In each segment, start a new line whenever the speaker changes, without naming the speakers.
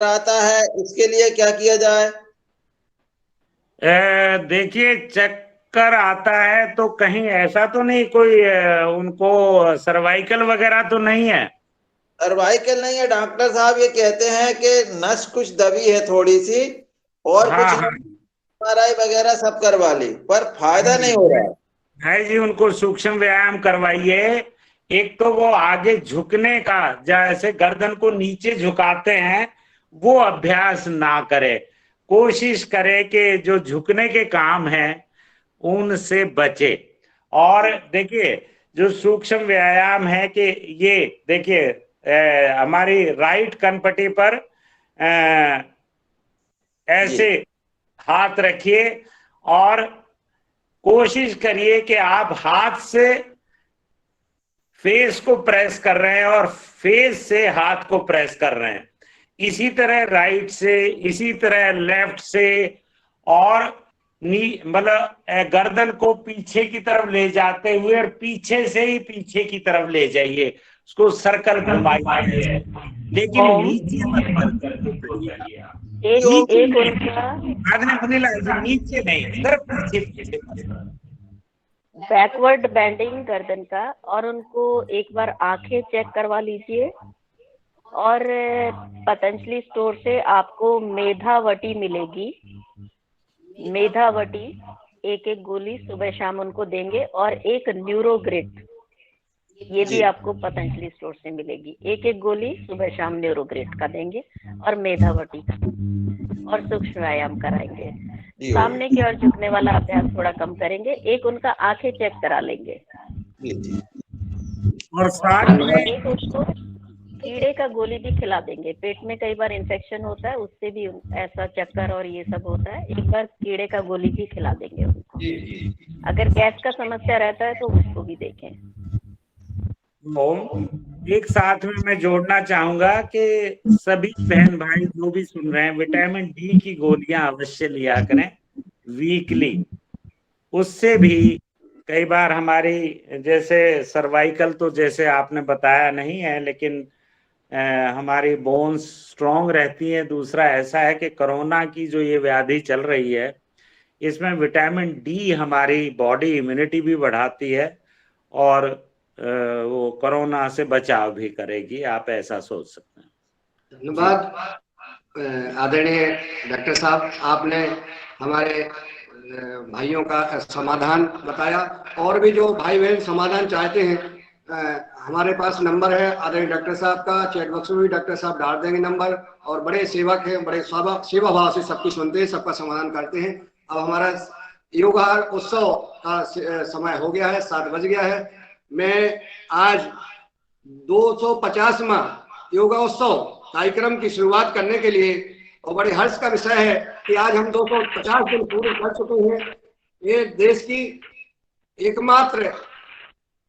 आता है, इसके लिए क्या किया जाए?
देखिए, चक्कर आता है तो कहीं ऐसा तो नहीं कोई उनको सर्वाइकल वगैरह तो नहीं है?
सर्वाइकल नहीं है डॉक्टर साहब, ये कहते हैं कि नस कुछ दबी है थोड़ी सी, और
हाँ
कुछ
हाँ।
नहीं। एमआरआई वगैरह सब करवा ली पर फायदा
नहीं
नहीं हो रहा है।
है जी, उनको सूक्ष्म व्यायाम करवाइए। एक तो वो आगे झुकने का, जैसे गर्दन को नीचे झुकाते हैं, वो अभ्यास ना करे। कोशिश करे कि जो झुकने के काम है उनसे बचे। और देखिए, जो सूक्ष्म व्यायाम है कि ये देखिए, हमारी राइट कनपटी पर
जी।
ऐसे हाथ रखिए और कोशिश करिए कि आप हाथ से फेस को प्रेस कर रहे हैं और फेस से हाथ को प्रेस कर रहे हैं। इसी तरह राइट से, इसी तरह लेफ्ट से। और नी मतलब गर्दन को पीछे की तरफ ले जाते हुए और पीछे से ही पीछे की तरफ ले जाइए, उसको सर्कल घुमाइए, लेकिन
ओम।
नीचे मत करिए आप।
एक
नीचे
एक
नहीं,
उनका
आदमी फनीला जी, नीचे नहीं, सिर्फ पीछे पीछे बस।
बैकवर्ड बेंडिंग गर्दन का, और उनको एक बार आंखें चेक करवा लीजिए। और पतंजलि स्टोर से आपको मेधावटी मिलेगी। मेधावटी एक एक गोली सुबह शाम उनको देंगे, और एक न्यूरोग्रिड, ये भी
जी।
आपको पतंजलि स्टोर से मिलेगी। एक एक गोली सुबह शाम न्यूरोग्रिड का देंगे, और मेधावटी का, और सूक्ष्म व्यायाम कराएंगे।
जी हो
सामने की ओर झुकने वाला अभ्यास थोड़ा कम करेंगे। एक उनका आंखें चेक करा लेंगे।
जी। जी।
और
और
साथ
साथ में
में
एक उसको कीड़े का गोली भी खिला देंगे। पेट में कई बार इन्फेक्शन होता है, उससे भी ऐसा चक्कर और ये सब होता है। एक बार कीड़े का गोली भी खिला देंगे उनको।
जी। जी।
अगर गैस का समस्या रहता है तो उसको भी देखें।
ओम, एक साथ में मैं जोड़ना चाहूंगा कि सभी बहन भाई जो भी सुन रहे हैं, विटामिन डी की गोलियां अवश्य लिया करें वीकली। उससे भी कई बार हमारी, जैसे सर्वाइकल तो जैसे आपने बताया नहीं है, लेकिन हमारी बोन्स स्ट्रांग रहती हैं। दूसरा ऐसा है कि कोरोना की जो ये व्याधि चल रही है, इसमें विटामिन डी हमारी बॉडी इम्यूनिटी भी बढ़ाती है और वो कोरोना से बचाव भी करेगी। आप ऐसा सोच सकते हैं। जी।
धन्यवाद आदरणीय डॉक्टर साहब, आपने हमारे भाइयों का समाधान बताया। और भी जो भाई बहन समाधान चाहते हैं, हमारे पास नंबर है आदरणीय डॉक्टर साहब का, चैट बॉक्स में भी डॉक्टर साहब डाल देंगे नंबर। और बड़े सेवक हैं, बड़े सेवा भाव से सबकी सुनते हैं, सबका समाधान करते हैं। अब हमारा योगाहार उत्सव का समय हो गया है, 7 बज गया है। मैं आज 250वां योगा उत्सव कार्यक्रम की शुरुआत करने के लिए, और बड़े हर्ष का विषय है कि आज हम 250 दिन पूरे कर चुके हैं। ये देश की एकमात्र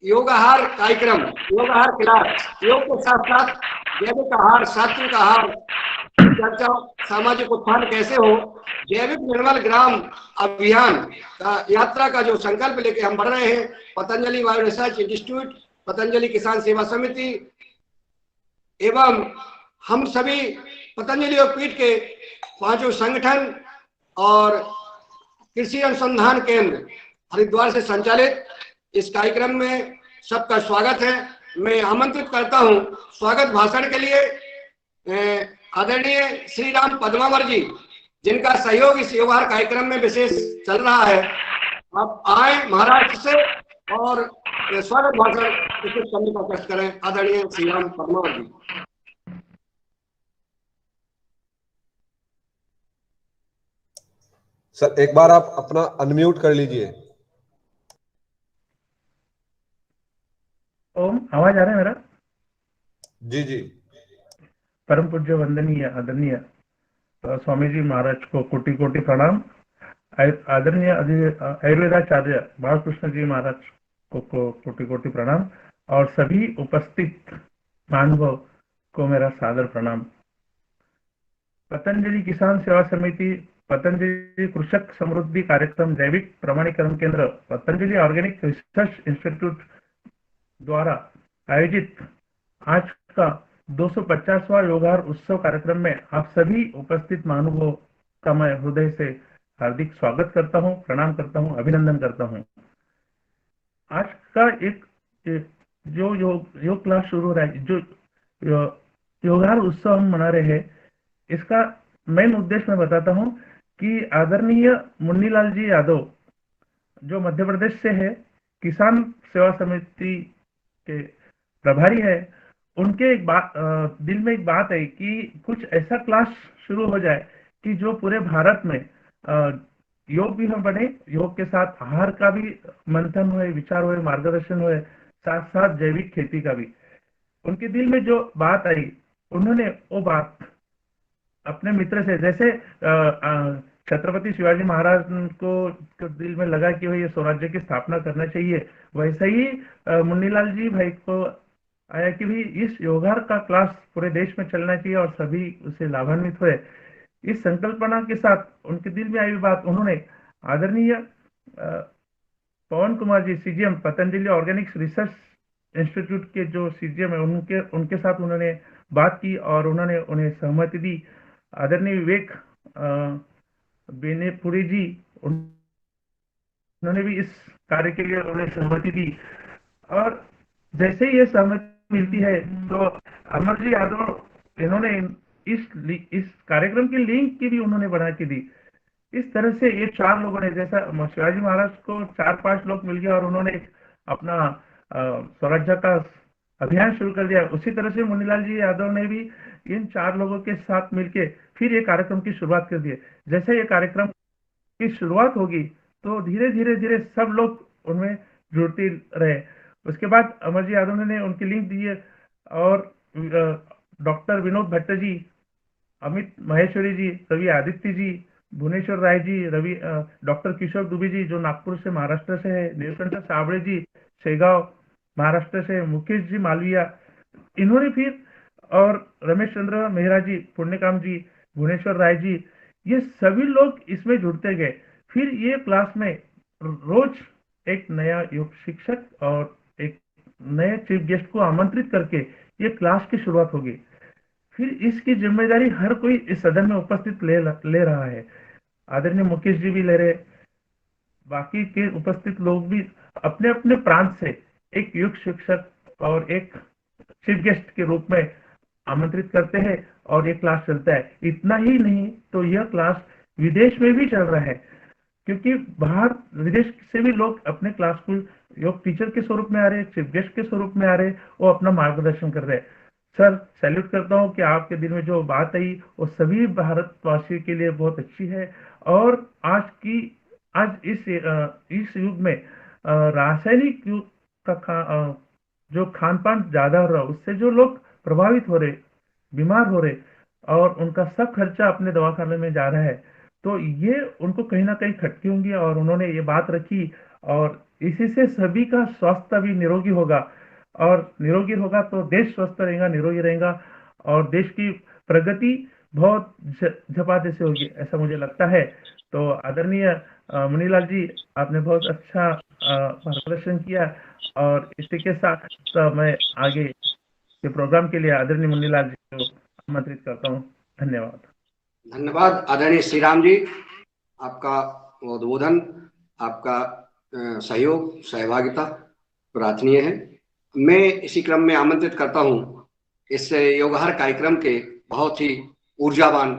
योगाहार कार्यक्रम, योगाहार क्लास, योग के साथ साथ जैविक आहार, सात्विक आहार की चर्चा, सामाजिक उत्थान कैसे हो, जैविक निर्मल ग्राम अभियान का यात्रा का जो संकल्प लेके हम बढ़ रहे हैं। Patanjali bio research institute, Patanjali किसान सेवा समिति एवं हम सभी पतंजलि योगपीठ के 5 संगठन और कृषि अनुसंधान केंद्र हरिद्वार से संचालित इस कार्यक्रम में सबका स्वागत है। मैं आमंत्रित करता हूं स्वागत भाषण के लिए आदरणीय श्री राम पद्मावर जी, जिनका सहयोग इस योगाहार कार्यक्रम में विशेष चल रहा है। आप आए महाराष्ट्र से और स्वागत भाषण प्रस्तुत करने का कष्ट करें। आदरणीय श्री राम पद्मावर जी।
सर एक बार आप अपना अनम्यूट कर लीजिए।
ओम, आवाज आ रहा है मेरा?
जी जी।
परम पूज्य वंदनीय आदरणीय स्वामी जी महाराज को कोटि कोटि प्रणाम। आदरणीय आयुर्वेदाचार्य बालकृष्ण जी महाराज को कोटि कोटि प्रणाम। और सभी उपस्थित महानुभाव को मेरा सादर प्रणाम। पतंजलि किसान सेवा समिति, पतंजलि कृषक समृद्धि कार्यक्रम, जैविक प्रमाणीकरण केंद्र, पतंजलि ऑर्गेनिक रिसर्च इंस्टीट्यूट द्वारा आयोजित आज का 250वां योगाहार उत्सव कार्यक्रम में आप सभी उपस्थित महानुभावों का मैं हृदय से हार्दिक स्वागत करता हूं, प्रणाम करता हूं, अभिनंदन करता हूं। आज का एक जो योग क्लास शुरू हो रहा है, जो योगाहार उत्सव हम मना रहे हैं, इसका मेन उद्देश्य मैं बताता हूं कि आदरणीय मुन्नीलाल जी यादव जो मध्य प्रदेश से है, किसान सेवा समिति के प्रभारी है, उनके दिल में एक बात है कि कुछ ऐसा क्लास शुरू हो जाए कि जो पूरे भारत में योग भी हम बने, योग के साथ आहार का भी मंथन हुए, विचार हुए, मार्गदर्शन हुए, साथ साथ जैविक खेती का भी। उनके दिल में जो बात आई, उन्होंने वो बात अपने मित्र से, जैसे छत्रपति शिवाजी महाराज को दिल में लगा कि ये स्वराज्य की स्थापना करना चाहिए, वैसे ही मुन्नीलाल जी भाई को आया कि भी इस योगाहार का क्लास पूरे देश में चलना चाहिए और सभी उसे लाभान्वित हुए। इस संकल्पना के साथ उनके दिल में आई बात, उन्होंने आदरणीय Pawan Kumar ji, CGM Patanjali organics research institute के जो सीजीएम है, उनके साथ उन्होंने बात की और उन्होंने उन्हें सहमति दी। आदरणीय विवेक बेनेपुरी जी, उन्होंने भी इस कार्य के लिए उन्हें सहमति दी। और जैसे ही ये सहमति मिलती है तो अमर जी यादव इन्होंने इस कार्यक्रम की लिंक की भी उन्होंने बना के दी। इस तरह से ये 4 लोगों ने, जैसा शिवाजी महाराज को 4-5 लोग मिल गए और उन्होंने अपना स्वराज्य का अभियान शुरू कर दिया, उसी तरह से मुन्नीलाल जी यादव ने भी इन 4 लोगों के साथ मिलके फिर ये कार्यक्रम की शुरुआत कर दी। जैसे ये कार्यक्रम की शुरुआत होगी तो धीरे धीरे सब लोग उनमें जुड़ते रहे। उसके बाद अमर जी यादव ने उनकी लिंक दी है और डॉक्टर विनोद भट्ट जी, अमित महेश्वरी जी, रवि आदित्य जी, भुवनेश्वर राय जी, डॉक्टर किशोर दुबे जी जो नागपुर से, महाराष्ट्र से है, नीलकंठ साबड़े जी शेगांव महाराष्ट्र से, मुकेश जी मालविया, इन्होंने फिर, और रमेश चंद्र मेहरा जी, पुण्यकाम जी, भुवनेश्वर राय जी, ये सभी लोग इसमें जुड़ते गए। फिर ये क्लास में रोज एक नया योग शिक्षक और एक नए चीफ गेस्ट को आमंत्रित करके ये क्लास की शुरुआत होगी। फिर इसकी जिम्मेदारी हर कोई इस सदन में उपस्थित ले रहा है। आदरणीय मुकेश जी भी ले रहे, बाकी के उपस्थित लोग भी अपने अपने प्रांत से एक योग शिक्षक और एक चीफ गेस्ट के रूप में आमंत्रित करते हैं और ये क्लास चलता है। इतना ही नहीं तो यह क्लास विदेश में भी चल रहा है, क्योंकि बाहर विदेश से भी लोग अपने क्लास को योग टीचर के स्वरूप में आ रहे, चीफ गेस्ट के स्वरूप में आ रहे, वो अपना मार्गदर्शन कर रहे हैं। सर, सैल्यूट करता हूँ कि आपके दिल में जो बात आई वो सभी भारतवासियों के लिए बहुत अच्छी है। और आज इस युग में रासायनिक युग का जो खान पान ज्यादा हो रहा है, उससे जो लोग प्रभावित हो रहे, बीमार हो रहे और उनका सब खर्चा अपने दवाखाने में जा रहा है, तो ये उनको कहीं ना कहीं खटकी होंगी और उन्होंने ये बात रखी और इसी से सभी का स्वास्थ्य भी निरोगी होगा और निरोगी होगा तो देश स्वस्थ रहेगा, निरोगी रहेगा और देश की प्रगति बहुत झपाटे से होगी, ऐसा मुझे लगता है। तो आदरणीय मुन्नीलाल जी, आपने बहुत अच्छा मार्गदर्शन किया और इसी के साथ मैं आगे के प्रोग्राम के लिए आदरणीय मुन्नीलाल जी को आमंत्रित करता हूँ। धन्यवाद।
धन्यवाद आदरणीय श्री राम जी, आपका उद्बोधन, आपका सहयोग, सहभागिता प्रार्थनीय है। मैं इसी क्रम में आमंत्रित करता हूँ इस योगाहार कार्यक्रम के बहुत ही ऊर्जावान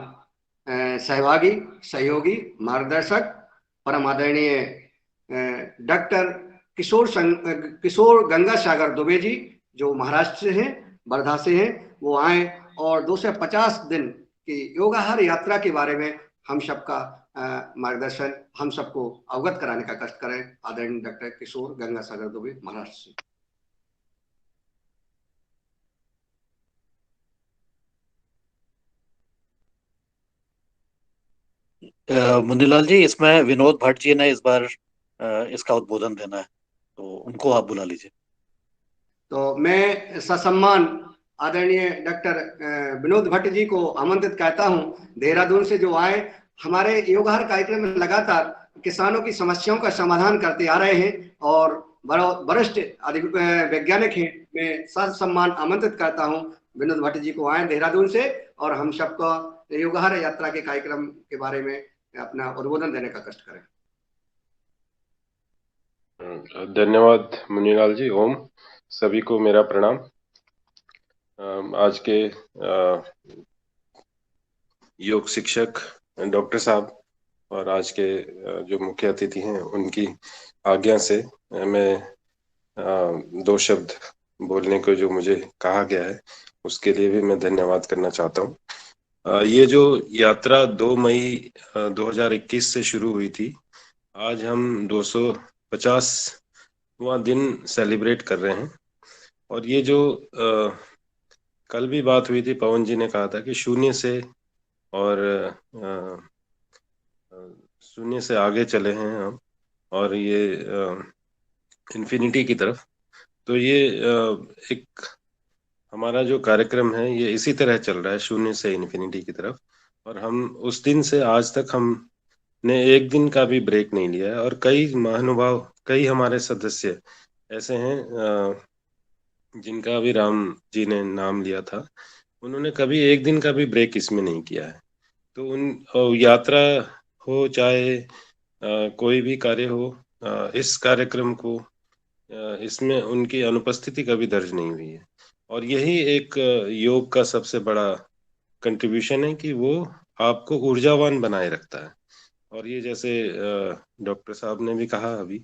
सहभागी, सहयोगी, मार्गदर्शक, परम आदरणीय डॉक्टर किशोर गंगा सागर दुबे जी जो महाराष्ट्र से हैं, वर्धा से हैं, वो आए और 250 दिन की योगाहार यात्रा के बारे में हम सबका मार्गदर्शन, हम सबको अवगत कराने का कष्ट करें। आदरणीय डॉक्टर किशोर गंगा सागर दुबे, महाराष्ट्र से।
मुन्नीलाल जी, इसमें विनोद भट्ट जी ने इस बार इसका उद्बोधन देना है, तो उनको आप बुला लीजिए। तो
मैं ससम्मान आदरणीय डॉक्टर विनोद भट्ट जी को आमंत्रित करता हूं, देहरादून से जो आए, हमारे योगाहार कार्यक्रम में लगातार किसानों की समस्याओं का समाधान करते आ रहे हैं और वरिष्ठ वैज्ञानिक हैं। मैं ससम्मान आमंत्रित करता हूं विनोद भट्ट जी को आए देहरादून से और हम सबको युगहर यात्रा के कार्यक्रम के बारे में अपना उद्बोधन देने का कष्ट करें।
धन्यवाद मुनीलाल जी। ओम, सभी को मेरा प्रणाम। आज के योग शिक्षक डॉक्टर साहब और आज के जो मुख्य अतिथि हैं उनकी आज्ञा से मैं दो शब्द बोलने को जो मुझे कहा गया है उसके लिए भी मैं धन्यवाद करना चाहता हूँ। ये जो यात्रा 2 मई 2021 से शुरू हुई थी, आज हम 250वां दिन सेलिब्रेट कर रहे हैं। और ये जो कल भी बात हुई थी, पवन जी ने कहा था कि शून्य से और शून्य से आगे चले हैं हम और ये इन्फिनिटी की तरफ। तो ये एक हमारा जो कार्यक्रम है ये इसी तरह चल रहा है, शून्य से इन्फिनिटी की तरफ। और हम उस दिन से आज तक हमने एक दिन का भी ब्रेक नहीं लिया है। और कई महानुभाव, कई हमारे सदस्य ऐसे हैं जिनका अभी राम जी ने नाम लिया था, उन्होंने कभी एक दिन का भी ब्रेक इसमें नहीं किया है। तो उन यात्रा हो चाहे कोई भी कार्य हो, इस कार्यक्रम को इसमें उनकी अनुपस्थिति कभी दर्ज नहीं हुई है। और यही एक योग का सबसे बड़ा कंट्रीब्यूशन है कि वो आपको ऊर्जावान बनाए रखता है। और ये जैसे डॉक्टर साहब ने भी कहा अभी,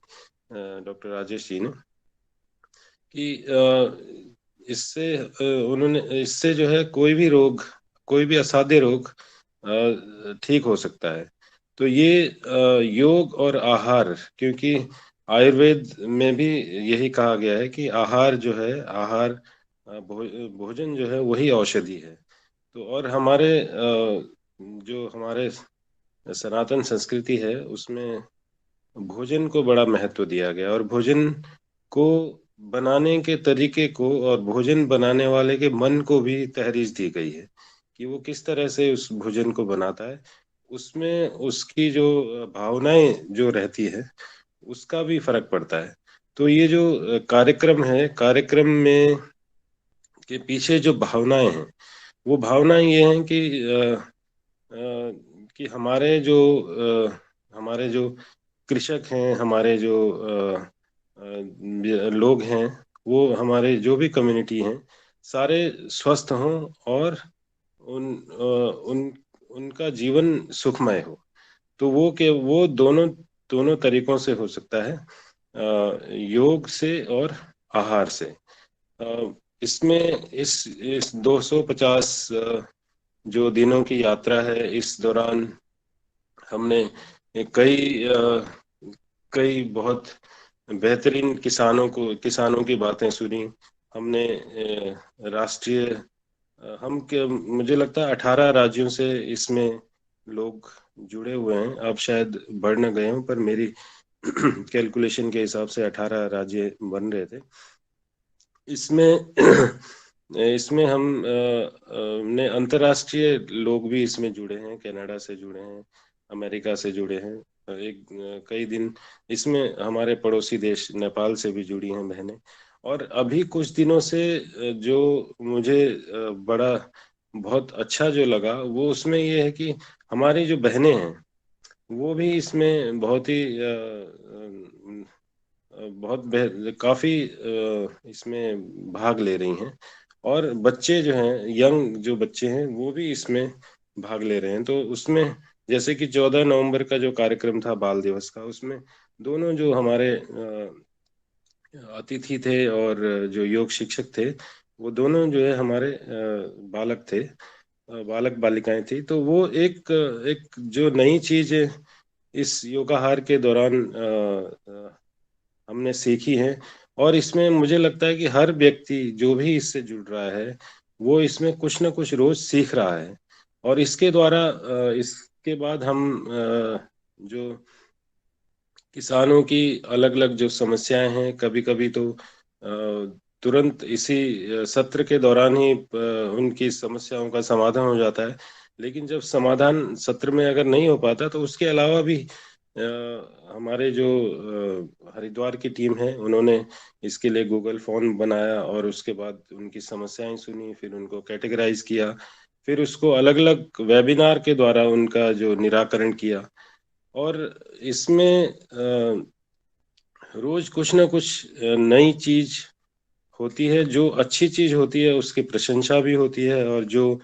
डॉक्टर राजेश जी ने, कि इससे उन्होंने इससे जो है कोई भी रोग, कोई भी असाध्य रोग ठीक हो सकता है। तो ये योग और आहार, क्योंकि आयुर्वेद में भी यही कहा गया है कि आहार जो है, आहार भोजन जो है वही औषधि है। तो और हमारे जो हमारे सनातन संस्कृति है उसमें भोजन को बड़ा महत्व दिया गया और भोजन को बनाने के तरीके को और भोजन बनाने वाले के मन को भी तहरीर दी गई है कि वो किस तरह से उस भोजन को बनाता है। उसमें उसकी जो भावनाएं जो रहती है उसका भी फर्क पड़ता है। तो ये जो कार्यक्रम है, कार्यक्रम में के पीछे जो भावनाएं हैं, वो भावनाएं ये हैं कि हमारे जो कृषक हैं, हमारे जो लोग हैं, वो हमारे जो भी कम्युनिटी हैं, सारे स्वस्थ हों और उनका जीवन सुखमय हो। तो वो दोनों तरीकों से हो सकता है, योग से और आहार से। इसमें इस 250 जो दिनों की यात्रा है, इस दौरान हमने कई बहुत बेहतरीन किसानों की बातें सुनी। हमने राष्ट्रीय मुझे लगता है 18 राज्यों से इसमें लोग जुड़े हुए हैं। अब शायद बढ़ न गए हों, पर मेरी कैलकुलेशन के हिसाब से 18 राज्य बन रहे थे। इसमें हम ने अंतर्राष्ट्रीय लोग भी इसमें जुड़े हैं, कनाडा से जुड़े हैं, अमेरिका से जुड़े हैं। कई दिन इसमें हमारे पड़ोसी देश नेपाल से भी जुड़ी हैं बहनें। और अभी कुछ दिनों से जो मुझे बहुत अच्छा जो लगा वो उसमें ये है कि हमारी जो बहनें हैं वो भी इसमें काफी इसमें भाग ले रही हैं। और बच्चे जो हैं, यंग जो बच्चे हैं, वो भी इसमें भाग ले रहे हैं। तो उसमें जैसे कि 14 नवंबर का जो कार्यक्रम था बाल दिवस का, उसमें दोनों जो हमारे अतिथि थे और जो योग शिक्षक थे, वो दोनों जो है हमारे बालक थे, बालक बालिकाएं थी। तो वो एक जो नई चीज इस योगाहार के दौरान हमने सीखी है। और इसमें मुझे लगता है कि हर व्यक्ति जो भी इससे जुड़ रहा है वो इसमें कुछ ना कुछ रोज सीख रहा है। और इसके द्वारा इसके बाद हम जो किसानों की अलग अलग जो समस्याएं हैं, कभी कभी तो तुरंत इसी सत्र के दौरान ही उनकी समस्याओं का समाधान हो जाता है। लेकिन जब समाधान सत्र में अगर नहीं हो पाता तो उसके अलावा भी हमारे जो हरिद्वार की टीम है उन्होंने इसके लिए गूगल फॉर्म बनाया और उसके बाद उनकी समस्याएं सुनी, फिर उनको कैटेगराइज किया, फिर उसको अलग अलग वेबिनार के द्वारा उनका जो निराकरण किया। और इसमें रोज कुछ ना कुछ नई चीज होती है। जो अच्छी चीज होती है उसकी प्रशंसा भी होती है, और जो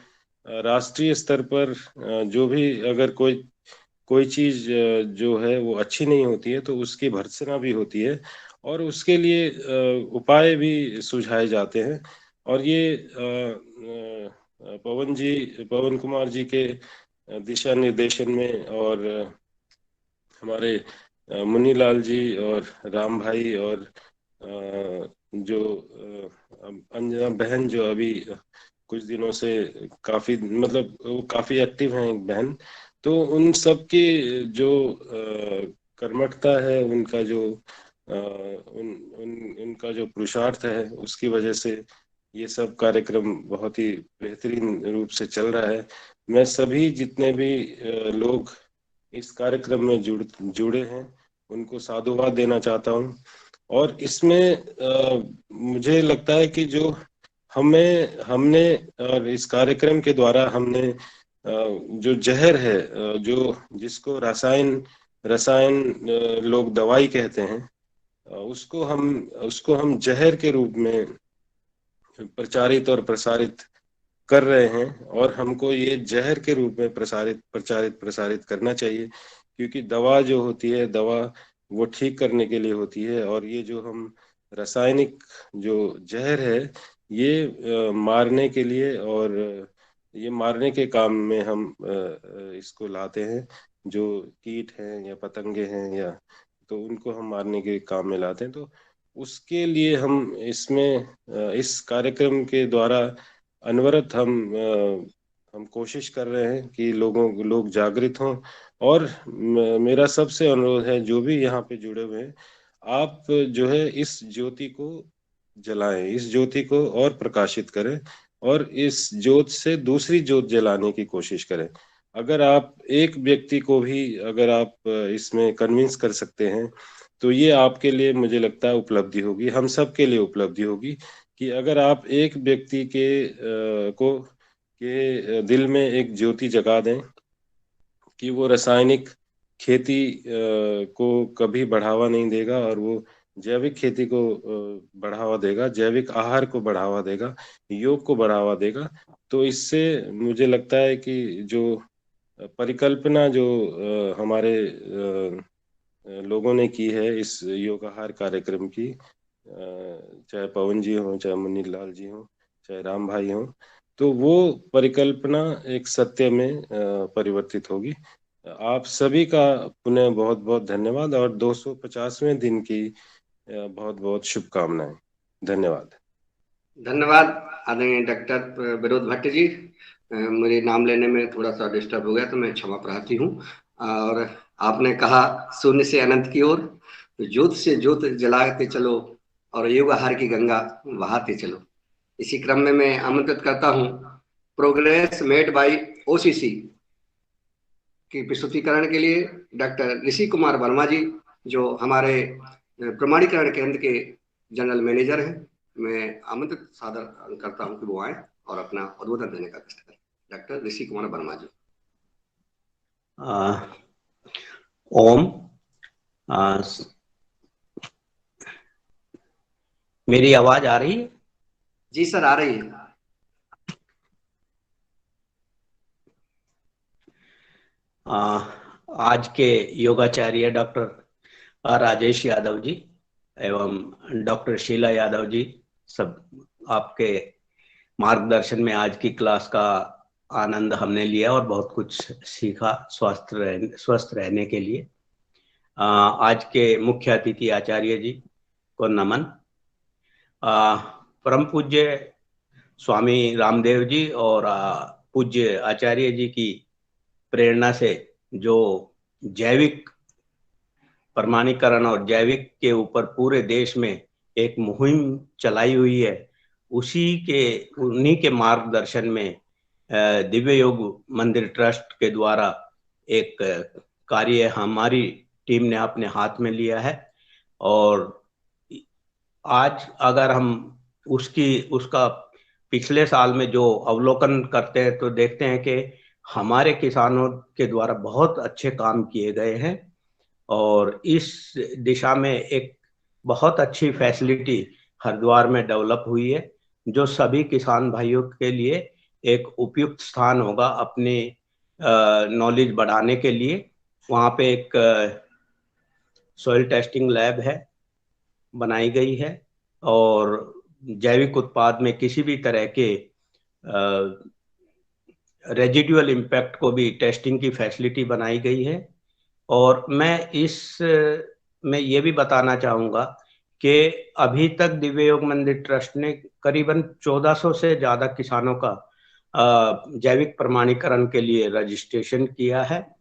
राष्ट्रीय स्तर पर जो भी अगर कोई चीज जो है वो अच्छी नहीं होती है तो उसकी भर्त्सना भी होती है और उसके लिए उपाय भी सुझाए जाते हैं। और ये पवन कुमार जी के दिशा निर्देशन में और हमारे मुन्नीलाल जी और राम भाई और जो अंजना बहन जो अभी कुछ दिनों से काफी मतलब वो काफी एक्टिव हैं, एक बहन, तो उन सब की जो कर्मठता है, उनका जो उनका जो पुरुषार्थ है, उसकी वजह से ये सब कार्यक्रम बहुत ही बेहतरीन रूप से चल रहा है। मैं सभी जितने भी लोग इस कार्यक्रम में जुड़े हैं उनको साधुवाद देना चाहता हूँ। और इसमें मुझे लगता है कि जो हमने और इस कार्यक्रम के द्वारा हमने जो जहर है, जो जिसको रसायन लोग दवाई कहते हैं, उसको हम जहर के रूप में प्रचारित और प्रसारित कर रहे हैं, और हमको ये जहर के रूप में प्रसारित करना चाहिए, क्योंकि दवा जो होती है, दवा वो ठीक करने के लिए होती है, और ये जो हम रासायनिक जो जहर है ये मारने के लिए, और ये मारने के काम में हम इसको लाते हैं। जो कीट हैं या पतंगे हैं या तो उनको हम मारने के काम में लाते हैं। तो उसके लिए हम इसमें इस कार्यक्रम के द्वारा अनवरत हम कोशिश कर रहे हैं कि लोग जागृत हों। और मेरा सबसे अनुरोध है, जो भी यहाँ पे जुड़े हुए हैं, आप जो है इस ज्योति को जलाएं, इस ज्योति को और प्रकाशित करें, और इस ज्योत से दूसरी ज्योत जलाने की कोशिश करें। अगर आप एक व्यक्ति को भी अगर आप इसमें कन्विंस कर सकते हैं तो ये आपके लिए, मुझे लगता है, उपलब्धि होगी, हम सब के लिए उपलब्धि होगी, कि अगर आप एक व्यक्ति के दिल में एक ज्योति जगा दें कि वो रासायनिक खेती को कभी बढ़ावा नहीं देगा, और वो जैविक खेती को बढ़ावा देगा, जैविक आहार को बढ़ावा देगा, योग को बढ़ावा देगा, तो इससे मुझे लगता है कि जो परिकल्पना जो हमारे लोगों ने की है इस योगाहार कार्यक्रम की, चाहे पवन जी हो, चाहे मुन्नीलाल जी हो, चाहे राम भाई हो, तो वो परिकल्पना एक सत्य में परिवर्तित होगी। आप सभी का पुनः बहुत बहुत धन्यवाद, और 250वें दिन की बहुत बहुत शुभकामनाएं। धन्यवाद।
धन्यवाद आदरणीय डॉक्टर विनोद भट्ट जी। मेरे नाम लेने में थोड़ा सा डिस्टर्ब हो गया तो मैं क्षमा प्रार्थी हूँ। और आपने कहा शून्य से अनंत की ओर, तो ज्योत से ज्योत जलाते चलो और योगाहार की गंगा बहाते चलो। इसी क्रम में मैं आमंत्रित करता हूँ प्रोग्रेस मेड बाय ओसीसी की प्रस्तुतिकरण के लिए डॉक्टर ऋषि कुमार वर्मा जी, जो हमारे प्रमाणीकरण केंद्र के जनरल मैनेजर हैं। मैं आमंत्रित सादर करता हूं कि वो आए और अपना उद्बोधन देने का कष्ट करें। डॉक्टर ऋषि कुमार वर्मा जी।
ओम। मेरी आवाज आ रही है?
जी सर, आ रही है।
आज के योगाचार्य डॉक्टर राजेश यादव जी एवं डॉक्टर शीला यादव जी, सब आपके मार्गदर्शन में आज की क्लास का आनंद हमने लिया और बहुत कुछ सीखा स्वस्थ रहने के लिए। आज के मुख्य अतिथि आचार्य जी को नमन। परम पूज्य स्वामी रामदेव जी और पूज्य आचार्य जी की प्रेरणा से जो जैविक प्रमाणीकरण और जैविक के ऊपर पूरे देश में एक मुहिम चलाई हुई है, उन्हीं के मार्गदर्शन में दिव्य योग मंदिर ट्रस्ट के द्वारा एक कार्य हमारी टीम ने अपने हाथ में लिया है। और आज अगर हम उसका पिछले साल में जो अवलोकन करते हैं तो देखते हैं कि हमारे किसानों के द्वारा बहुत अच्छे काम किए गए हैं और इस दिशा में एक बहुत अच्छी फैसिलिटी हरिद्वार में डेवलप हुई है जो सभी किसान भाइयों के लिए एक उपयुक्त स्थान होगा अपने नॉलेज बढ़ाने के लिए। वहाँ पे एक सॉइल टेस्टिंग लैब है, बनाई गई है, और जैविक उत्पाद में किसी भी तरह के रेजिडुअल इम्पैक्ट को भी टेस्टिंग की फैसिलिटी बनाई गई है। और मैं इस में ये भी बताना चाहूँगा कि अभी तक दिव्य योग मंदिर ट्रस्ट ने करीबन 1400 से ज़्यादा किसानों का जैविक प्रमाणीकरण के लिए रजिस्ट्रेशन किया है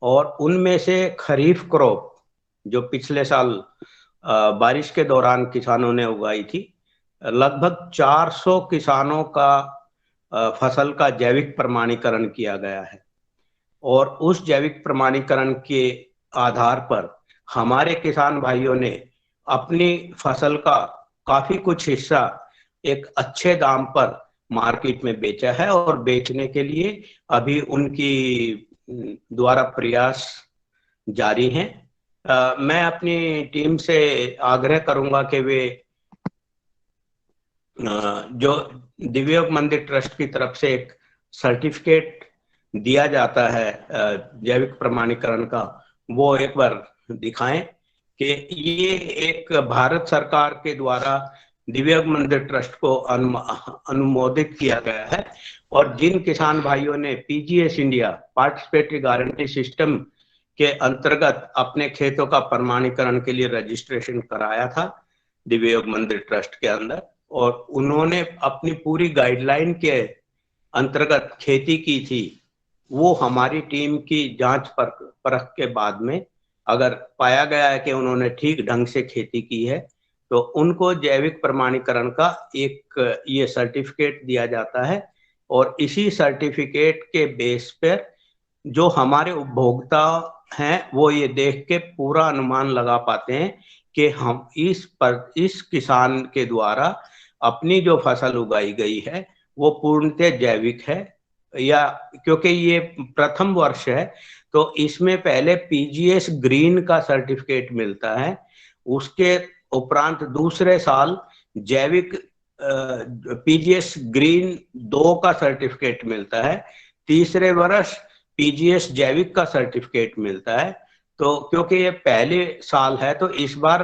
और उनमें से खरीफ क्रॉप जो पिछले साल बारिश के दौरान किसानों ने उगाई थी, लगभग 400 किसानों का फसल का जैविक प्रमाणीकरण किया गया है। और उस जैविक प्रमाणीकरण के आधार पर हमारे किसान भाइयों ने अपनी फसल का काफी कुछ हिस्सा एक अच्छे दाम पर मार्केट में बेचा है और बेचने के लिए अभी उनकी द्वारा प्रयास जारी हैं। मैं अपनी टीम से आग्रह करूंगा कि वे जो दिव्य योग मंदिर ट्रस्ट की तरफ से एक सर्टिफिकेट दिया जाता है जैविक प्रमाणीकरण का, वो एक बार दिखाएं कि ये एक भारत सरकार के द्वारा दिव्य योग मंदिर ट्रस्ट को अनुमोदित किया गया है। और जिन किसान भाइयों ने PGS India participatory guarantee system के अंतर्गत अपने खेतों का प्रमाणीकरण के लिए रजिस्ट्रेशन कराया था दिव्य योग मंदिर ट्रस्ट के अंदर, और उन्होंने अपनी पूरी गाइडलाइन के अंतर्गत खेती की थी, वो हमारी टीम की जांच परख के बाद में अगर पाया गया है कि उन्होंने ठीक ढंग से खेती की है तो उनको जैविक प्रमाणीकरण का एक ये सर्टिफिकेट दिया जाता है। और इसी सर्टिफिकेट के बेस पर जो हमारे उपभोक्ता हैं वो ये देख के पूरा अनुमान लगा पाते हैं कि हम इस किसान के द्वारा अपनी जो फसल उगाई गई है वो पूर्णतः जैविक है, या क्योंकि ये प्रथम वर्ष है तो इसमें पहले पीजीएस ग्रीन का सर्टिफिकेट मिलता है, उसके उपरांत दूसरे साल जैविक पीजीएस ग्रीन 2 का सर्टिफिकेट मिलता है, तीसरे वर्ष पीजीएस जैविक का सर्टिफिकेट मिलता है। तो क्योंकि ये पहले साल है तो इस बार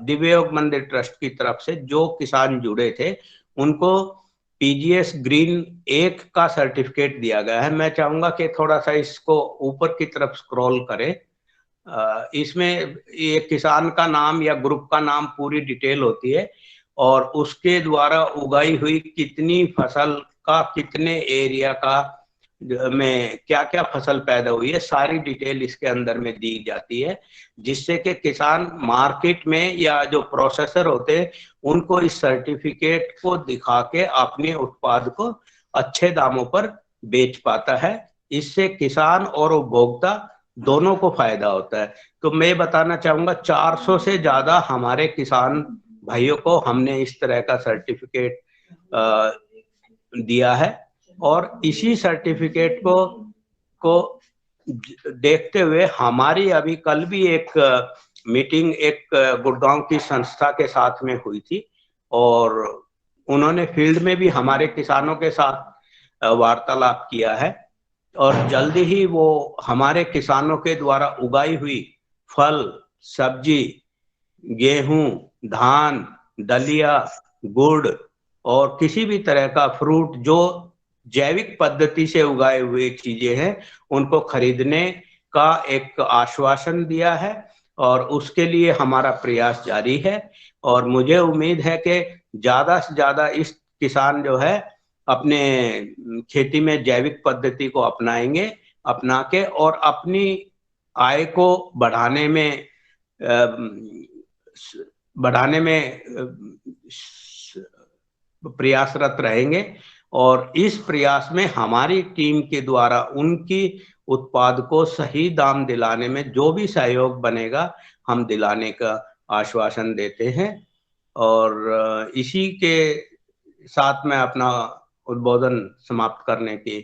दिव्य योग मंदिर ट्रस्ट की तरफ से जो किसान जुड़े थे उनको पीजीएस ग्रीन 1 का सर्टिफिकेट दिया गया है। मैं चाहूंगा कि थोड़ा सा इसको ऊपर की तरफ स्क्रॉल करें। इसमें ये किसान का नाम या ग्रुप का नाम पूरी डिटेल होती है और उसके द्वारा उगाई हुई कितनी फसल का कितने एरिया का में क्या क्या फसल पैदा हुई है सारी डिटेल इसके अंदर में दी जाती है, जिससे कि किसान मार्केट में या जो प्रोसेसर होते हैं उनको इस सर्टिफिकेट को दिखा के अपने उत्पाद को अच्छे दामों पर बेच पाता है। इससे किसान और उपभोक्ता दोनों को फायदा होता है। तो मैं बताना चाहूंगा 400 से ज्यादा हमारे किसान भाइयों को हमने इस तरह का सर्टिफिकेट दिया है और इसी सर्टिफिकेट को देखते हुए हमारी अभी कल भी एक मीटिंग एक गुड़गांव की संस्था के साथ में हुई थी और उन्होंने फील्ड में भी हमारे किसानों के साथ वार्तालाप किया है और जल्दी ही वो हमारे किसानों के द्वारा उगाई हुई फल, सब्जी, गेहूं, धान, दलिया, गुड़ और किसी भी तरह का फ्रूट जो जैविक पद्धति से उगाए हुए चीजें हैं उनको खरीदने का एक आश्वासन दिया है और उसके लिए हमारा प्रयास जारी है। और मुझे उम्मीद है कि ज्यादा से ज्यादा इस किसान जो है अपने खेती में जैविक पद्धति को अपनाएंगे, अपना के और अपनी आय को बढ़ाने में प्रयासरत रहेंगे और इस प्रयास में हमारी टीम के द्वारा उनकी उत्पाद को सही दाम दिलाने में जो भी सहयोग बनेगा हम दिलाने का आश्वासन देते हैं। और इसी के साथ मैं अपना उद्बोधन समाप्त करने की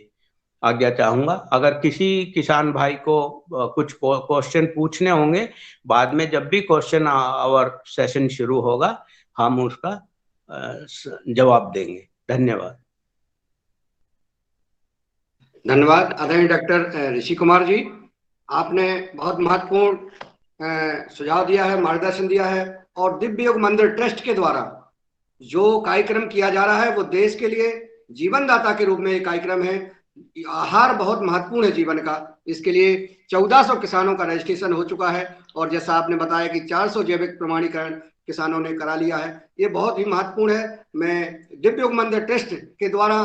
आज्ञा चाहूंगा। अगर किसी किसान भाई को कुछ क्वेश्चन पूछने होंगे, बाद में जब भी क्वेश्चन आवर सेशन शुरू होगा हम उसका जवाब देंगे। धन्यवाद।
धन्यवाद आदरणीय डॉक्टर ऋषि कुमार जी, आपने बहुत महत्वपूर्ण सुझाव दिया है, मार्गदर्शन दिया है। और दिव्य योग मंदिर ट्रस्ट के द्वारा जो कार्यक्रम किया जा रहा है वो देश के लिए जीवन दाता के रूप में एक कार्यक्रम है। आहार बहुत महत्वपूर्ण है जीवन का, इसके लिए 1400 किसानों का रजिस्ट्रेशन हो चुका है और जैसा आपने बताया कि 400 जैविक प्रमाणीकरण किसानों ने करा लिया है। ये बहुत ही महत्वपूर्ण है। मैं दिव्य योग मंदिर ट्रस्ट के द्वारा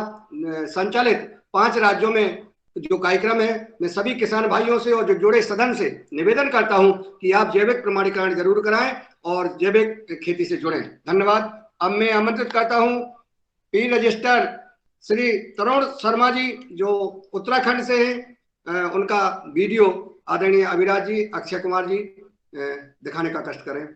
संचालित 5 राज्यों में जो कार्यक्रम है, मैं सभी किसान भाइयों से और जो जुड़े सदन से निवेदन करता हूं कि आप जैविक प्रमाणीकरण जरूर कराएं और जैविक खेती से जुड़ें। धन्यवाद। अब मैं आमंत्रित करता हूं पी रजिस्टर श्री तरुण शर्मा जी जो उत्तराखंड से हैं, उनका वीडियो आदरणीय अभिराज जी, अक्षय कुमार जी दिखाने का कष्ट करें।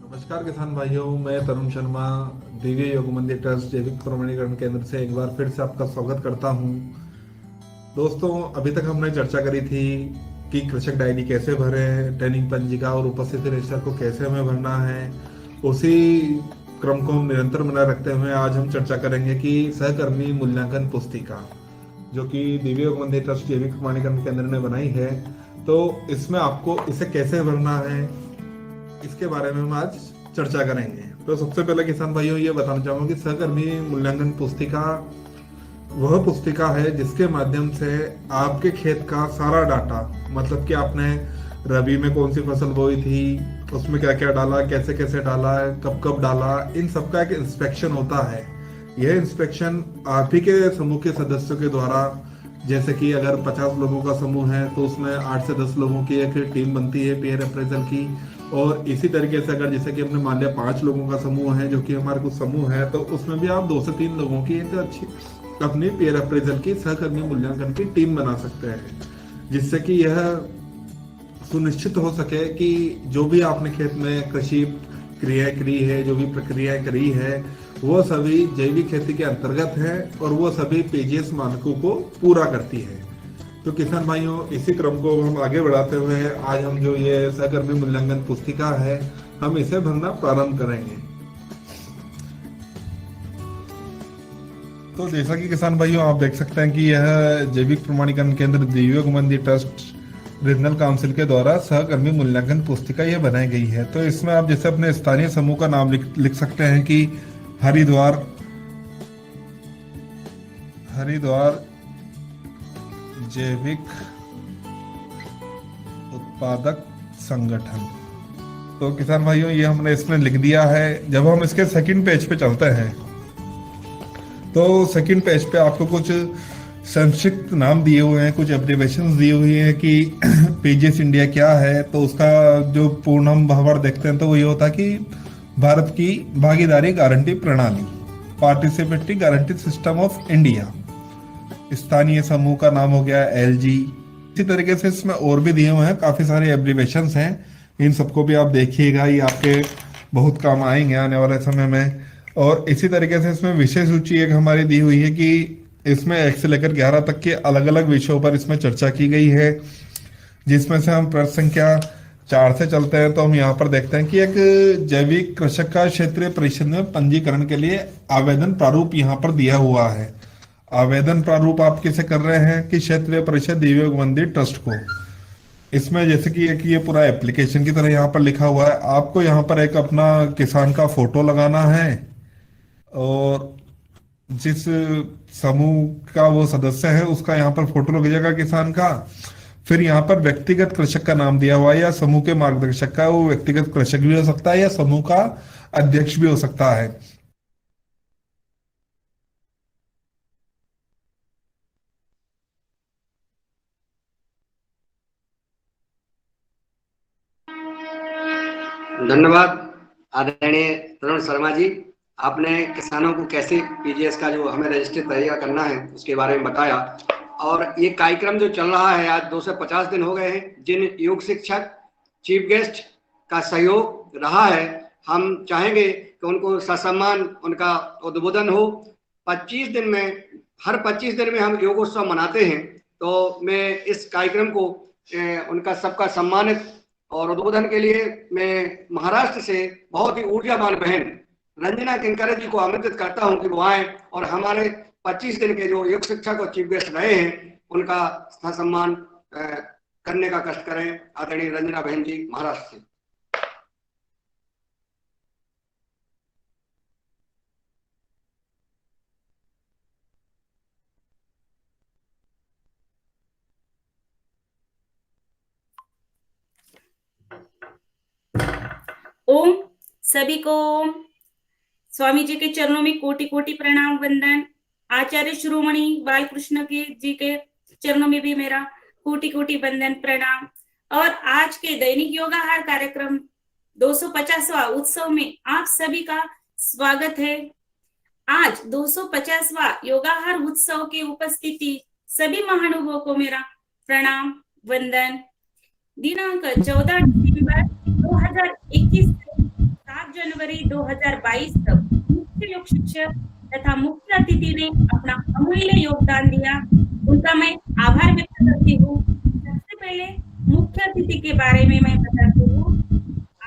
नमस्कार किसान भाइयों, मैं तरुण शर्मा दिव्य योग मंदिर ट्रस्ट जैविक प्रमाणीकरण केंद्र से एक बार फिर से आपका स्वागत करता हूं। दोस्तों, अभी तक हमने चर्चा करी थी कि कृषक डायरी कैसे भरें, ट्रेनिंग पंजिका और उपस्थिति रजिस्टर को कैसे हमें भरना है। उसी क्रम को हम निरंतर बनाए रखते हुए आज हम चर्चा करेंगे कि सहकर्मी मूल्यांकन पुस्तिका जो कि दिव्य योग मंदिर ट्रस्ट जैविक प्रमाणीकरण केंद्र ने बनाई है, तो इसमें आपको इसे कैसे भरना है इसके बारे में हम आज चर्चा करेंगे। तो सबसे पहले किसान भाइयों ये बताना चाहूंगा कि सहकर्मी मूल्यांकन पुस्तिका वह पुस्तिका है जिसके माध्यम से आपके खेत का सारा डाटा, मतलब कि आपने रबी में कौन सी फसल बोई थी, उसमें क्या क्या डाला, कैसे कैसे डाला, कब कब डाला, इन सबका एक इंस्पेक्शन होता है। यह इंस्पेक्शन आप ही के समूह के सदस्यों के द्वारा, जैसे कि अगर 50 लोगों का समूह है तो उसमें 8 से 10 लोगों की एक टीम बनती है पीयर अप्रेजल की। और इसी तरीके से अगर जैसे कि हमने मान लिया 5 लोगों का समूह है जो कि हमारे कुछ समूह है, तो उसमें भी आप 2 से 3 लोगों की एक अच्छी अपनी पीयर अप्रेजल की सहकर्मी मूल्यांकन की टीम बना सकते हैं, जिससे कि यह सुनिश्चित हो सके कि जो भी आपने खेत में कृषि क्रियाएं करी है, जो भी प्रक्रियाएं करी है, वो सभी जैविक खेती के अंतर्गत है और वो सभी पीजीएस मानकों को पूरा करती है। तो किसान भाइयों, इसी क्रम को हम आगे बढ़ाते हुए आज हम जो ये सहकर्मी मूल्यांकन पुस्तिका है, हम इसे भरना प्रारंभ करेंगे। तो जैसा कि किसान भाइयों आप देख सकते हैं कि यह जैविक प्रमाणीकरण केंद्र दिव्य योग मंदिर ट्रस्ट रीजनल काउंसिल के द्वारा सहकर्मी मूल्यांकन पुस्तिका यह बनाई गई है। तो इसमें आप जैसे अपने स्थानीय समूह का नाम लिख सकते हैं कि हरिद्वार जैविक उत्पादक संगठन। तो किसान भाइयों ये हमने इसमें लिख दिया है। जब हम इसके सेकंड पेज पे चलते हैं तो सेकंड पेज पे आपको कुछ संक्षिप्त नाम दिए हुए हैं, कुछ एब्रिविएशंस दिए हुए हैं कि पीजीएस इंडिया क्या है। तो उसका जो पूर्ण हम भावार्थ देखते हैं तो वो ये होता है कि भारत की भागीदारी गारंटी प्रणाली, participatory guarantee system of India. स्थानीय समूह का नाम हो गया एलजी। इसी तरीके से इसमें और भी दिए हुए हैं, काफी सारे एब्रिविएशंस हैं। इन सबको भी आप देखिएगा, ये आपके बहुत काम आएंगे आने वाले समय में। और इसी तरीके से इसमें विषय सूची एक हमारी दी हुई है कि इसमें 1 से लेकर 11 तक के अलग अलग विषयों पर इसमें चर्चा की गई है, जिसमें से हम प्रश्न संख्या 4 से चलते हैं। तो हम यहाँ पर देखते हैं कि एक जैविक कृषक का क्षेत्रीय परिषद में पंजीकरण के लिए आवेदन प्रारूप यहाँ पर दिया हुआ है। आवेदन प्रारूप आप किसे कर रहे हैं कि क्षेत्रीय परिषद दिव्य योग मंदिर ट्रस्ट को। इसमें जैसे कि एक ये पूरा एप्लीकेशन की तरह यहाँ पर लिखा हुआ है। आपको यहाँ पर एक अपना किसान का फोटो लगाना है और जिस समूह का वो सदस्य है उसका यहाँ पर फोटो लग जाएगा किसान का। फिर यहाँ पर व्यक्तिगत कृषक का नाम दिया हुआ है या समूह के मार्गदर्शक का, वो व्यक्तिगत कृषक भी हो सकता है या समूह का अध्यक्ष भी हो सकता है।
धन्यवाद आदरणीय तरुण शर्मा जी। आपने किसानों को कैसे पीजीएस का जो हमें रजिस्ट्रेट तैयार करना है उसके बारे में बताया। और ये कार्यक्रम जो चल रहा है, आज 250 दिन हो गए हैं। जिन योग शिक्षक चीफ गेस्ट का सहयोग रहा है, हम चाहेंगे कि उनको ससम्मान उनका उद्बोधन हो। 25 दिन में, हर 25 दिन में हम योगोत्सव मनाते हैं, तो मैं इस कार्यक्रम को उनका सबका सम्मानित और उद्बोधन के लिए मैं महाराष्ट्र से बहुत ही ऊर्जावान बहन रंजना किंकर जी को आमंत्रित करता हूं कि वो आए और हमारे 25 दिन के जो योग शिक्षक और चीफ गेस्ट रहे हैं उनका सम्मान करने का कष्ट करें। आदरणीय रंजना बहन जी महाराष्ट्र से।
ओम सभी को स्वामी जी के चरणों में कोटि कोटि प्रणाम वंदन। आचार्य शिरोमणि बालकृष्ण के जी के चरणों में भी मेरा कोटि कोटि वंदन प्रणाम। और आज के दैनिक योगाहार कार्यक्रम 250वां उत्सव में आप सभी का स्वागत है। आज 250वां योगाहार उत्सव के उपस्थिति सभी महानुभावों को मेरा प्रणाम वंदन। दिनांक 14 दिसंबर 2021 से 7 जनवरी 2022 तक मुख्य योग शिक्षक तथा मुख्य अतिथि ने अपना अमूल्य योगदान दिया, उनका मैं आभार व्यक्त करती हूँ। सबसे पहले मुख्य अतिथि के बारे में मैं बताती हूँ।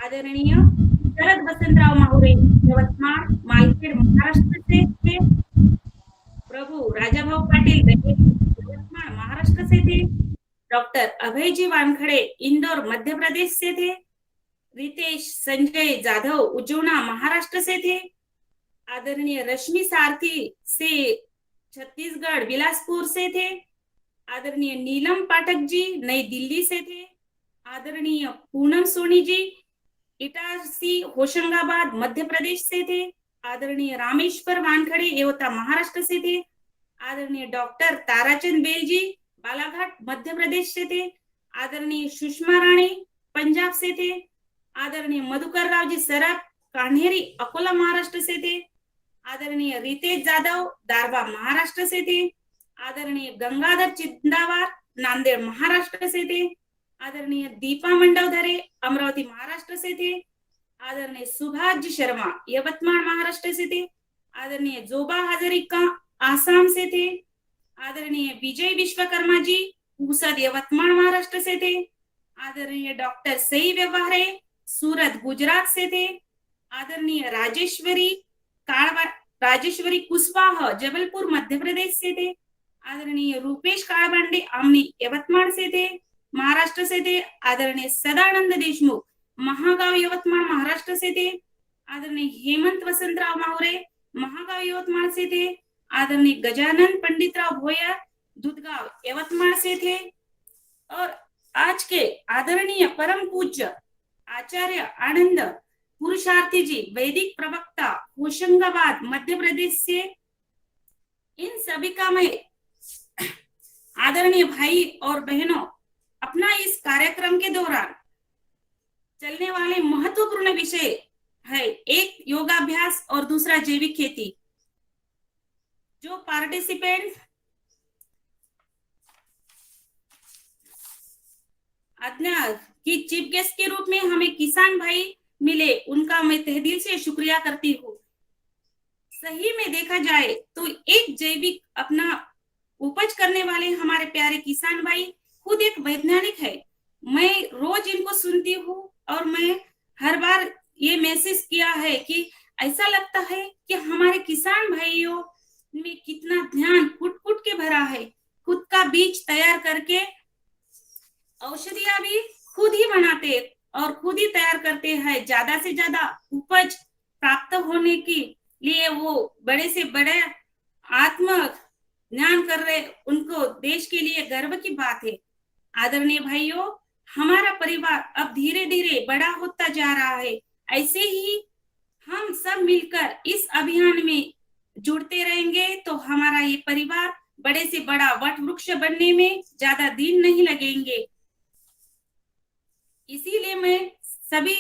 आदरणीय शरद वसंतराव माहुरे यवतमाळ मालखेड महाराष्ट्र से थे। प्रभु राजाभाऊ पाटील यवतमाळ महाराष्ट्र से थे। डॉक्टर अभय जी वानखड़े इंदौर मध्य प्रदेश से थे। रितेश संजय जाधव उज्जैना महाराष्ट्र से थे। आदरणीय रश्मि सारथी से छत्तीसगढ़ बिलासपुर से थे। आदरणीय नीलम पाठक जी नई दिल्ली से थे। आदरणीय पूनम सोनी जी इटारसी होशंगाबाद मध्य प्रदेश से थे। आदरणीय रामेश्वर वानखड़े येवता महाराष्ट्र से थे। आदरणीय डॉक्टर ताराचंद बेल जी बालाघाट मध्य प्रदेश से थे। आदरणीय सुषमा राणी पंजाब से थे। आदरणीय मधुकर राव जी सराफ कान्हेरी अकोला महाराष्ट्र से थे। आदरणीय रितेश जाधव दारवा महाराष्ट्र से थे। आदरणीय गंगाधर चिंदावार नांदेड़ महाराष्ट्र से थे। आदरणीय दीपा मंडवधरे अमरावती महाराष्ट्र से थे। आदरणीय सुभाष जी शर्मा यवतमाळ महाराष्ट्र से थे। आदरणीय जोबा हजारिका आसाम से थे। आदरणीय विजय विश्वकर्मा जी पुसद यवतमाळ महाराष्ट्र से थे। आदरणीय डॉक्टर सई व्यवहारे सूरत गुजरात से थे। आदरणीय राजेश्वरी कुशवाहा जबलपुर मध्य प्रदेश से थे। आदरणीय रूपेश काळबांडे आमनी यवतमाळ से थे महाराष्ट्र से थे। आदरणीय सदानंद देशमुख महागाव यवतमाळ महाराष्ट्र से थे। आदरणीय हेमंत वसंतराव माहुरे महागाव यवतमाळ से थे। आदरणीय गजानन पंडितराव भोयर दुधगांव यवतमाळ से थे। और आज के आदरणीय परम पूज्य आचार्य आनंद पुरुषार्थी जी वैदिक प्रवक्ता होशंगाबाद मध्य प्रदेश से, इन सभी का मैं आदरणीय भाई और बहनों अपना इस कार्यक्रम के दौरान चलने वाले महत्वपूर्ण विषय है, एक योगाभ्यास और दूसरा जैविक खेती। जो पार्टिसिपेंट आज्ञा की चीफ गेस्ट के रूप में हमें किसान भाई मिले, उनका मैं तहे दिल से शुक्रिया करती हूँ। सही में देखा जाए तो एक जैविक अपना उपज करने वाले हमारे प्यारे किसान भाई खुद एक वैज्ञानिक है। मैं रोज इनको सुनती हूँ और मैं हर बार ये महसूस किया है कि ऐसा लगता है कि हमारे किसान भाइयों में कितना ध्यान कुट कुट के भरा है। खुद का बीज तैयार करके औषधियां भी खुद ही बनाते और खुद ही तैयार करते हैं। ज्यादा से ज्यादा उपज प्राप्त होने के लिए वो बड़े से बड़े आत्म ज्ञान कर रहे, उनको देश के लिए गर्व की बात है। आदरणीय भाइयों, हमारा परिवार अब धीरे धीरे बड़ा होता जा रहा है। ऐसे ही हम सब मिलकर इस अभियान में जुड़ते रहेंगे तो हमारा ये परिवार बड़े से बड़ा वट वृक्ष बनने में ज्यादा दिन नहीं लगेंगे। इसीलिए मैं सभी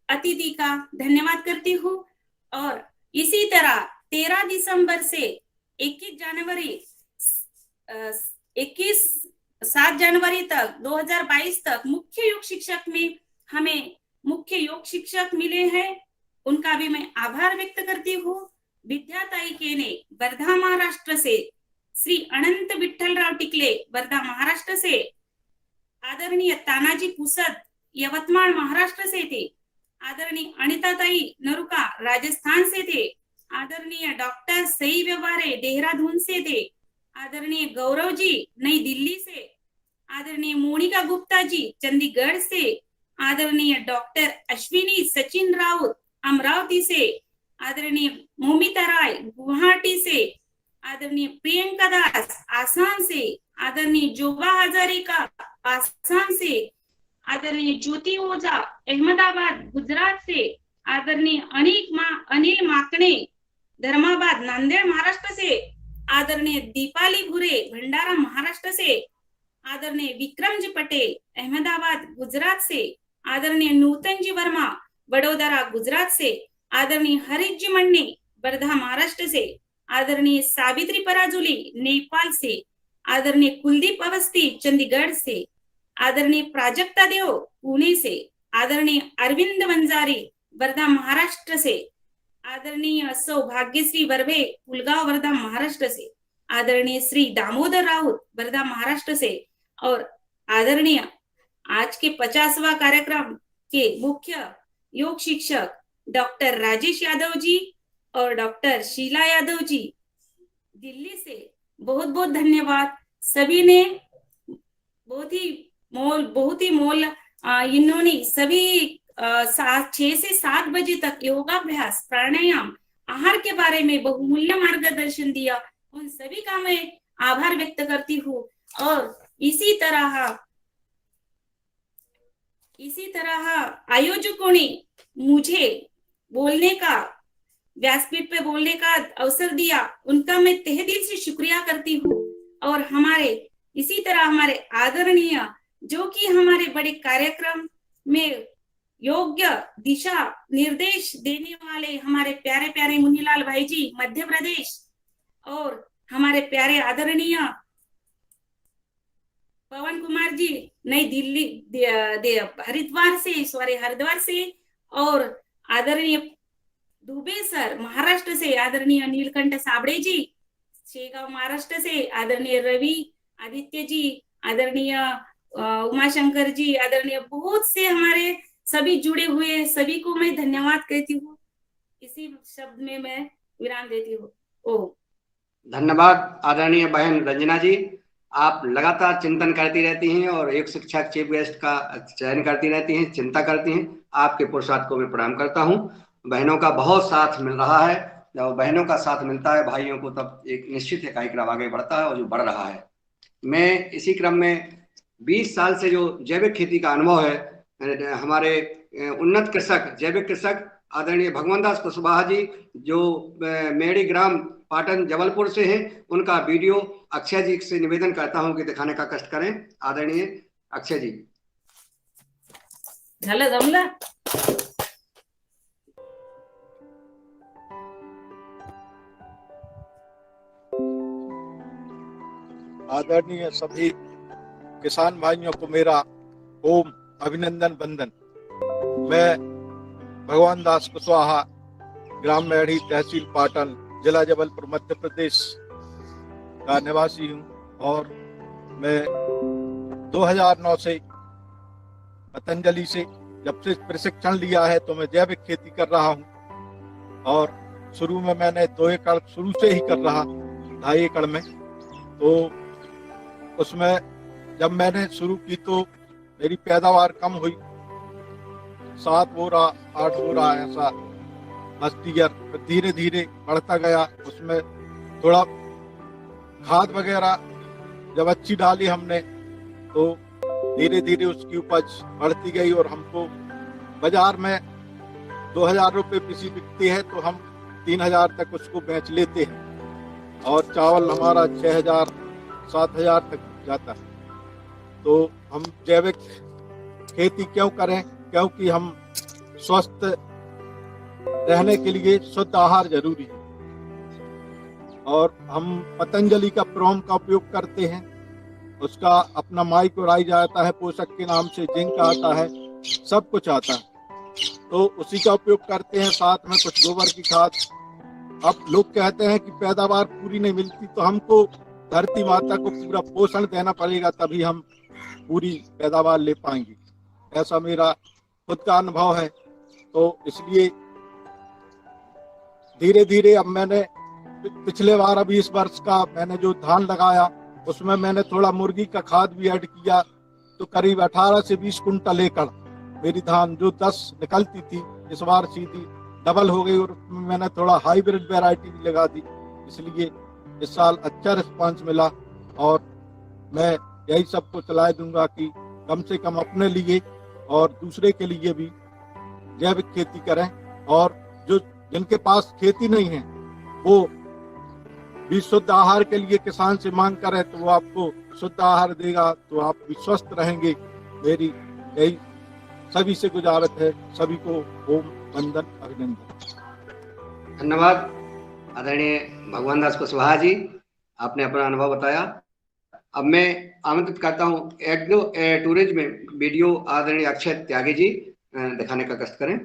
अतिथि का धन्यवाद करती हूँ। और इसी तरह 13 दिसंबर से 7 जनवरी तक 2022 तक मुख्य योग शिक्षक में हमें मुख्य योग शिक्षक मिले हैं, उनका भी मैं आभार व्यक्त करती हूँ। विद्याताई केने वर्धा महाराष्ट्र से, श्री अनंत विठ्ठलराव टिकले वर्धा महाराष्ट्र से, आदरणीय तानाजी पुसद यवतमाळ महाराष्ट्र से थे, आदरणीय अनिताताई नरुका राजस्थान से थे, आदरणीय डॉक्टर सई व्यवहारे देहरादून से थे, आदरणीय गौरव जी नई दिल्ली से, आदरणीय मोनिका गुप्ता जी चंडीगढ़ से, आदरणीय डॉक्टर अश्विनी सचिन राउत अमरावती से, आदरणीय मोमिता राय गुवाहाटी से, आदरणीय प्रियंका दास आसाम से, आदरणीय जोबा हजारिका आसाम से, आदरणीय ज्योति ओझा अहमदाबाद गुजरात से, आदरणीय अनिल माकणे धर्माबाद नांदेड़ महाराष्ट्र से, आदरणीय दीपाली भुरे भंडारा महाराष्ट्र से, आदरणीय विक्रमजी पटेल अहमदाबाद गुजरात से, आदरणीय नूतन जी वर्मा वडोदरा गुजरात से, आदरणीय हरीश जी मन्ने वर्धा महाराष्ट्र से, आदरणीय सावित्री पराजुली नेपाल से, आदरणीय कुलदीप अवस्थी चंडीगढ़ से, आदरणीय प्राजक्ता देव पुणे से, आदरणीय अरविंद वंजारी वर्धा महाराष्ट्र से, आदरणीय सौभाग्यश्री वर्भे पुलगांव वर्धा महाराष्ट्र से, आदरणीय श्री दामोदर राउत वर्धा महाराष्ट्र से, और आदरणीय आज के 50वां कार्यक्रम के मुख्य योग शिक्षक डॉक्टर राजेश यादव जी और डॉक्टर शीला यादव जी दिल्ली से, बहुत बहुत धन्यवाद। सभी ने बहुत ही मोल इन्होंने सभी 6 से 7 बजे तक योगाभ्यास प्राणायाम आहार के बारे में बहुमूल्य मार्गदर्शन दिया, उन सभी का मैं आभार व्यक्त करती हूँ। और इसी तरह आयोजकों ने मुझे बोलने का व्यासपीठ पे बोलने का अवसर दिया, उनका मैं तहे दिल से शुक्रिया करती हूँ। और इसी तरह हमारे आदरणीय जो कि हमारे बड़े कार्यक्रम में योग्य दिशा निर्देश देने वाले हमारे प्यारे प्यारे मुनीलाल भाई जी मध्य प्रदेश, और हमारे प्यारे आदरणीय पवन कुमार जी नई दिल्ली हरिद्वार से, और आदरणीय दुबे सर महाराष्ट्र से, आदरणीय नीलकंठ साबड़े जी शेगांव महाराष्ट्र से, आदरणीय रवि आदित्य जी, आदरणीय उमाशंकर जी, आदरणीय बहुत से हमारे सभी जुड़े हुए सभी को मैं धन्यवाद कहती हूँ। इसी शब्द में मैं विराम देती हूँ।
धन्यवाद आदरणीय बहन रंजना जी, आप लगातार चिंतन करती रहती हैं और एक शिक्षक चीफ गेस्ट का चयन करती रहती हैं, चिंता करती हैं। आपके पुरुषार्थ को मैं प्रणाम करता हूं। बहनों का बहुत साथ मिल रहा है, जब बहनों का साथ मिलता है भाइयों को तब एक निश्चित कार्यक्रम आगे बढ़ता है और जो बढ़ रहा है। मैं इसी क्रम में 20 साल से जो जैविक खेती का अनुभव है, हमारे उन्नत कृषक जैविक कृषक आदरणीय भगवान दास कुशवाहा जी जो मेड़ी ग्राम पाटन जबलपुर से हैं, उनका वीडियो अक्षय जी से निवेदन करता हूं कि दिखाने का कष्ट करें। आदरणीय अक्षय जी।
जमला
आदरणीय सभी किसान भाइयों को मेरा ओम अभिनंदन वंदन। मैं भगवान दास कुशवाहा, ग्राम मेढ़ी, तहसील पाटन, जिला जबलपुर, मध्य प्रदेश का निवासी हूँ और मैं 2009 से पतंजलि से जब से प्रशिक्षण लिया है तो मैं जैविक खेती कर रहा हूँ। और शुरू में मैंने 2 एकड़ शुरू से ही कर रहा, 2.5 एकड़ में। तो उसमें जब मैंने शुरू की तो मेरी पैदावार कम हुई, 7 बोरा 8 बोरा ऐसा फर्स्ट ईयर। धीरे धीरे बढ़ता गया, उसमें थोड़ा खाद वगैरह जब अच्छी डाली हमने तो धीरे धीरे उसकी उपज बढ़ती गई और हमको बाजार में 2000 रुपये पीसी बिकती है तो हम 3000 तक उसको बेच लेते हैं और चावल हमारा 6000 7000 तक जाता है। तो हम जैविक खेती क्यों करें? क्योंकि हम स्वस्थ रहने के लिए शुद्ध आहार जरूरी है। और हम पतंजलि का प्रोम का उपयोग करते हैं, उसका अपना माइक्रोराइज आता है, पोषक के नाम से जिंक आता है, सब कुछ आता है, तो उसी का उपयोग करते हैं। साथ में कुछ गोबर की खाद। अब लोग कहते हैं कि पैदावार पूरी नहीं मिलती, तो हमको धरती माता को पूरा पोषण देना पड़ेगा, तभी हम पूरी पैदावार ले पाएंगे। ऐसा मेरा खुद का अनुभव है। तो इसलिए धीरे धीरे अब मैंने पिछले बार, अभी इस वर्ष का मैंने जो धान लगाया उसमें मैंने थोड़ा मुर्गी का खाद भी ऐड किया, तो करीब 18 से 20 कुंटल एकड़ मेरी धान जो 10 निकलती थी इस बार सीधी डबल हो गई। और मैंने थोड़ा हाइब्रिड वैरायटी भी लगा दी, इसलिए इस साल अच्छा रिस्पांस मिला। और मैं यही सबको सलाह दूंगा कि कम से कम अपने लिए और दूसरे के लिए भी जैविक खेती करें। और जो जिनके पास खेती नहीं है वो भी शुद्ध आहार के लिए किसान से मांग करें, तो वो आपको शुद्ध आहार देगा, तो आप भी स्वस्थ रहेंगे। मेरी यही सभी से गुजारिश है। सभी को ओम वंदन अभिनंदन।
धन्यवाद आदरणीय भगवान दास कुशवाहा जी, आपने अपना अनुभव बताया। अब मैं आमंत्रित करता हूँ एग्रो टूरिज्म में वीडियो आदरणीय अक्षय त्यागी जी दिखाने का कष्ट करें।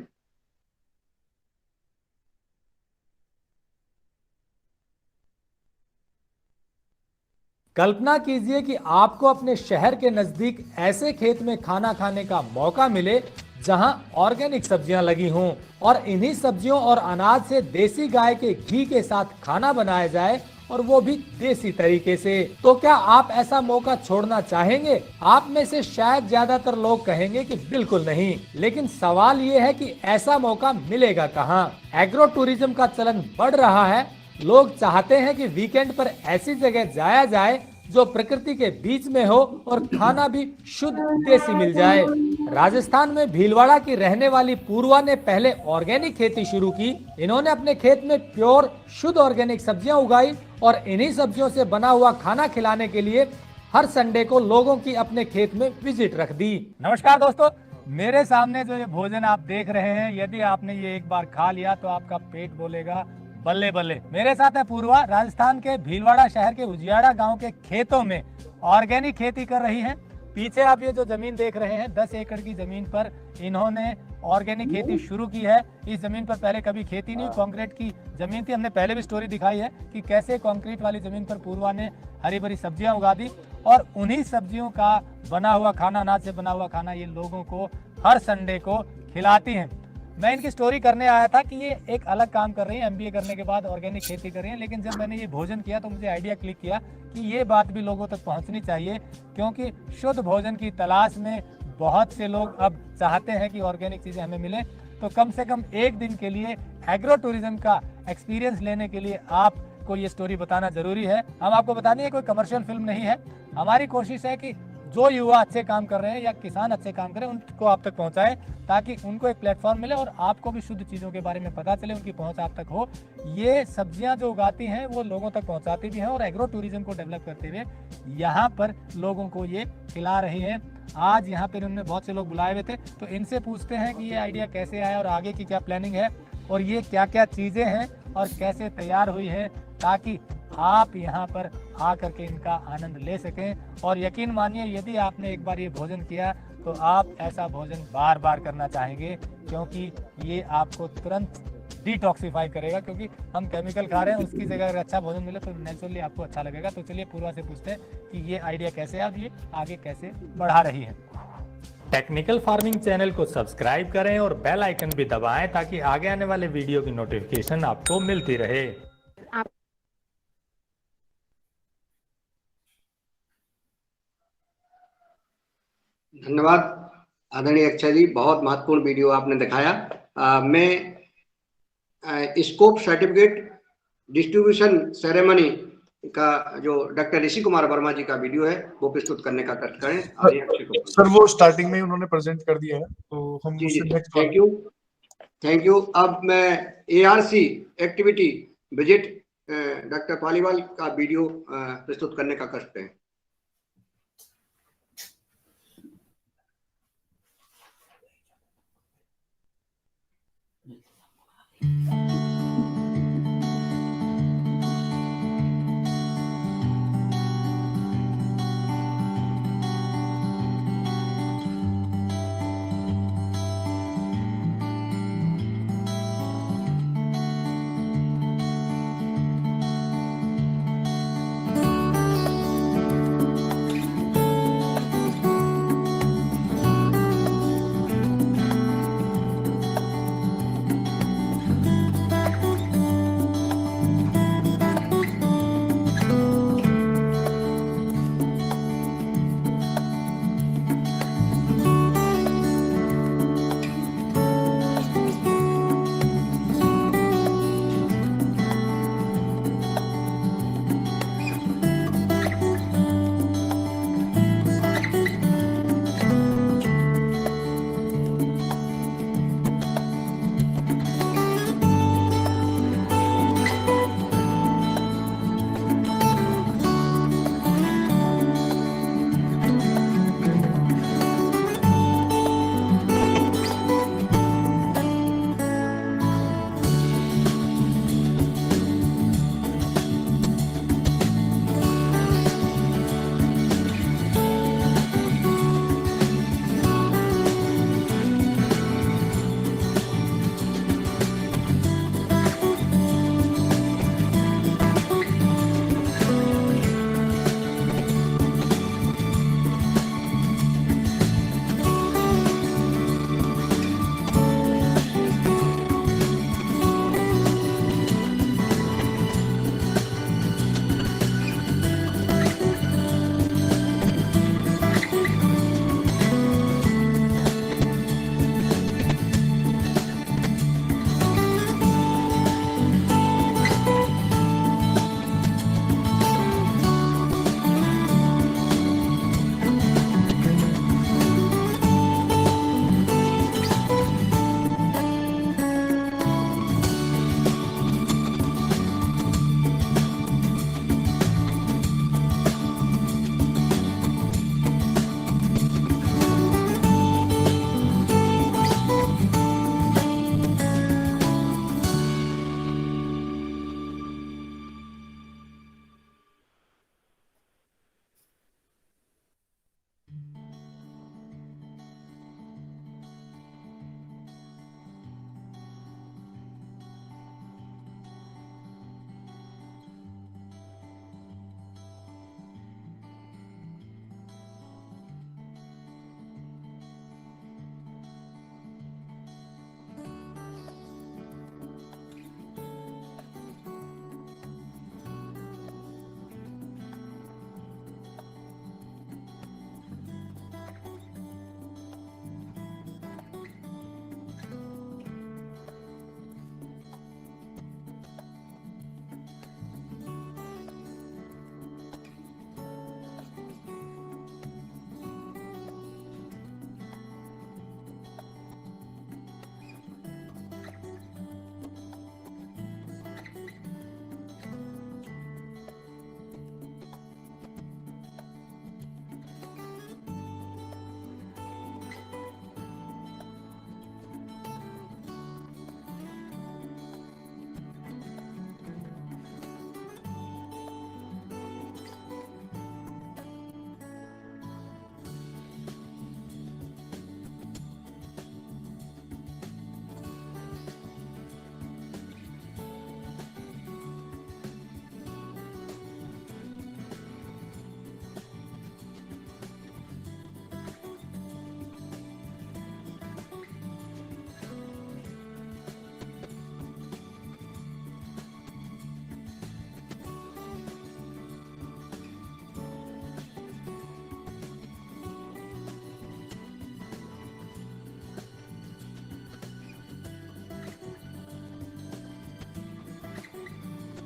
कल्पना कीजिए कि आपको अपने शहर के नजदीक ऐसे खेत में खाना खाने का मौका मिले जहां ऑर्गेनिक सब्जियां लगी हों और इन्हीं सब्जियों और अनाज से देसी गाय के घी के साथ खाना बनाया जाए, और वो भी देसी तरीके से। तो क्या आप ऐसा मौका छोड़ना चाहेंगे? आप में से शायद ज्यादातर लोग कहेंगे कि बिल्कुल नहीं, लेकिन सवाल ये है कि ऐसा मौका मिलेगा कहाँ? एग्रो टूरिज्म का चलन बढ़ रहा है। लोग चाहते हैं कि वीकेंड पर ऐसी जगह जाया जाए जो प्रकृति के बीच में हो और खाना भी शुद्ध देसी मिल जाए। राजस्थान में भीलवाड़ा की रहने वाली पूर्वा ने पहले ऑर्गेनिक खेती शुरू की। इन्होंने अपने खेत में प्योर शुद्ध ऑर्गेनिक सब्जियां उगाई और इन्हीं सब्जियों से बना हुआ खाना खिलाने के लिए हर संडे को लोगों की अपने खेत में विजिट रख दी। नमस्कार दोस्तों, मेरे सामने जो ये भोजन आप देख रहे हैं, यदि आपने ये एक बार खा लिया तो आपका पेट बोलेगा बल्ले बल्ले। मेरे साथ है पूर्वा, राजस्थान के भीलवाड़ा शहर के उजियाड़ा गांव के खेतों में ऑर्गेनिक खेती कर रही हैं। पीछे आप ये जो जमीन देख रहे हैं, 10 एकड़ की जमीन पर इन्होंने ऑर्गेनिक खेती शुरू की है। इस जमीन पर पहले कभी खेती नहीं, कंक्रीट की जमीन थी। हमने पहले भी स्टोरी दिखाई है कि कैसे कंक्रीट वाली जमीन पर पूर्वा ने हरी भरी सब्जियां उगा दी और उन्हीं सब्जियों का बना हुआ खाना, अनाज से बना हुआ खाना ये लोगों को हर संडे को खिलाती हैं। मैं इनकी स्टोरी करने आया था कि ये एक अलग काम कर रही है, MBA करने के बाद ऑर्गेनिक खेती कर रही है, लेकिन जब मैंने ये भोजन किया तो मुझे आइडिया क्लिक किया कि ये बात भी लोगों तक पहुंचनी चाहिए, क्योंकि शुद्ध भोजन की तलाश में बहुत से लोग अब चाहते हैं कि ऑर्गेनिक चीज़ें हमें मिले। तो कम से कम एक दिन के लिए एग्रो टूरिज्म का एक्सपीरियंस लेने के लिए आपको ये स्टोरी बताना जरूरी है। हम आपको बता दें, कोई कमर्शियल फिल्म नहीं है। हमारी कोशिश है कि जो युवा अच्छे काम कर रहे हैं या किसान अच्छे काम कर रहे हैं उनको आप तक पहुंचाएं, ताकि उनको एक प्लेटफॉर्म मिले और आपको भी शुद्ध चीज़ों के बारे में पता चले, उनकी पहुंच आप तक हो। ये सब्जियां जो उगाती हैं वो लोगों तक पहुंचाती भी हैं और एग्रो टूरिज्म को डेवलप करते हुए यहाँ पर लोगों को ये खिला रही हैं। आज यहाँ पर उन्होंने बहुत से लोग बुलाए हुए थे, तो इनसे पूछते हैं कि ये आइडिया कैसे आया और आगे की क्या प्लानिंग है और ये क्या क्या चीज़ें हैं और कैसे तैयार हुई है, ताकि आप यहाँ पर आकर के इनका आनंद ले सकें। और यकीन मानिए, यदि आपने एक बार ये भोजन किया तो आप ऐसा भोजन बार बार करना चाहेंगे, क्योंकि ये आपको तुरंत डिटॉक्सिफाई करेगा। क्योंकि हम केमिकल खा रहे हैं, उसकी जगह अगर अच्छा भोजन मिले तो नेचुरली आपको अच्छा लगेगा। तो चलिए पूर्वा से पूछते हैं कि ये आइडिया कैसे आप ये आगे कैसे बढ़ा रही है। टेक्निकल फार्मिंग चैनल को सब्सक्राइब करें और बेल आइकन भी दबाएं, ताकि आगे आने वाले वीडियो की नोटिफिकेशन आपको मिलती रहे।
धन्यवाद आदरणीय अक्षय जी, बहुत महत्वपूर्ण वीडियो आपने दिखाया। मैं स्कोप सर्टिफिकेट डिस्ट्रीब्यूशन सेरेमनी का जो डॉक्टर ऋषि कुमार वर्मा जी का वीडियो है वो प्रस्तुत करने का कष्ट करें।
सर वो स्टार्टिंग में ही उन्होंने प्रेजेंट कर दिया है, तो हम
थैंक यू। अब मैं ARC activity visit doctor Paliwal का वीडियो प्रस्तुत करने का कष्ट है।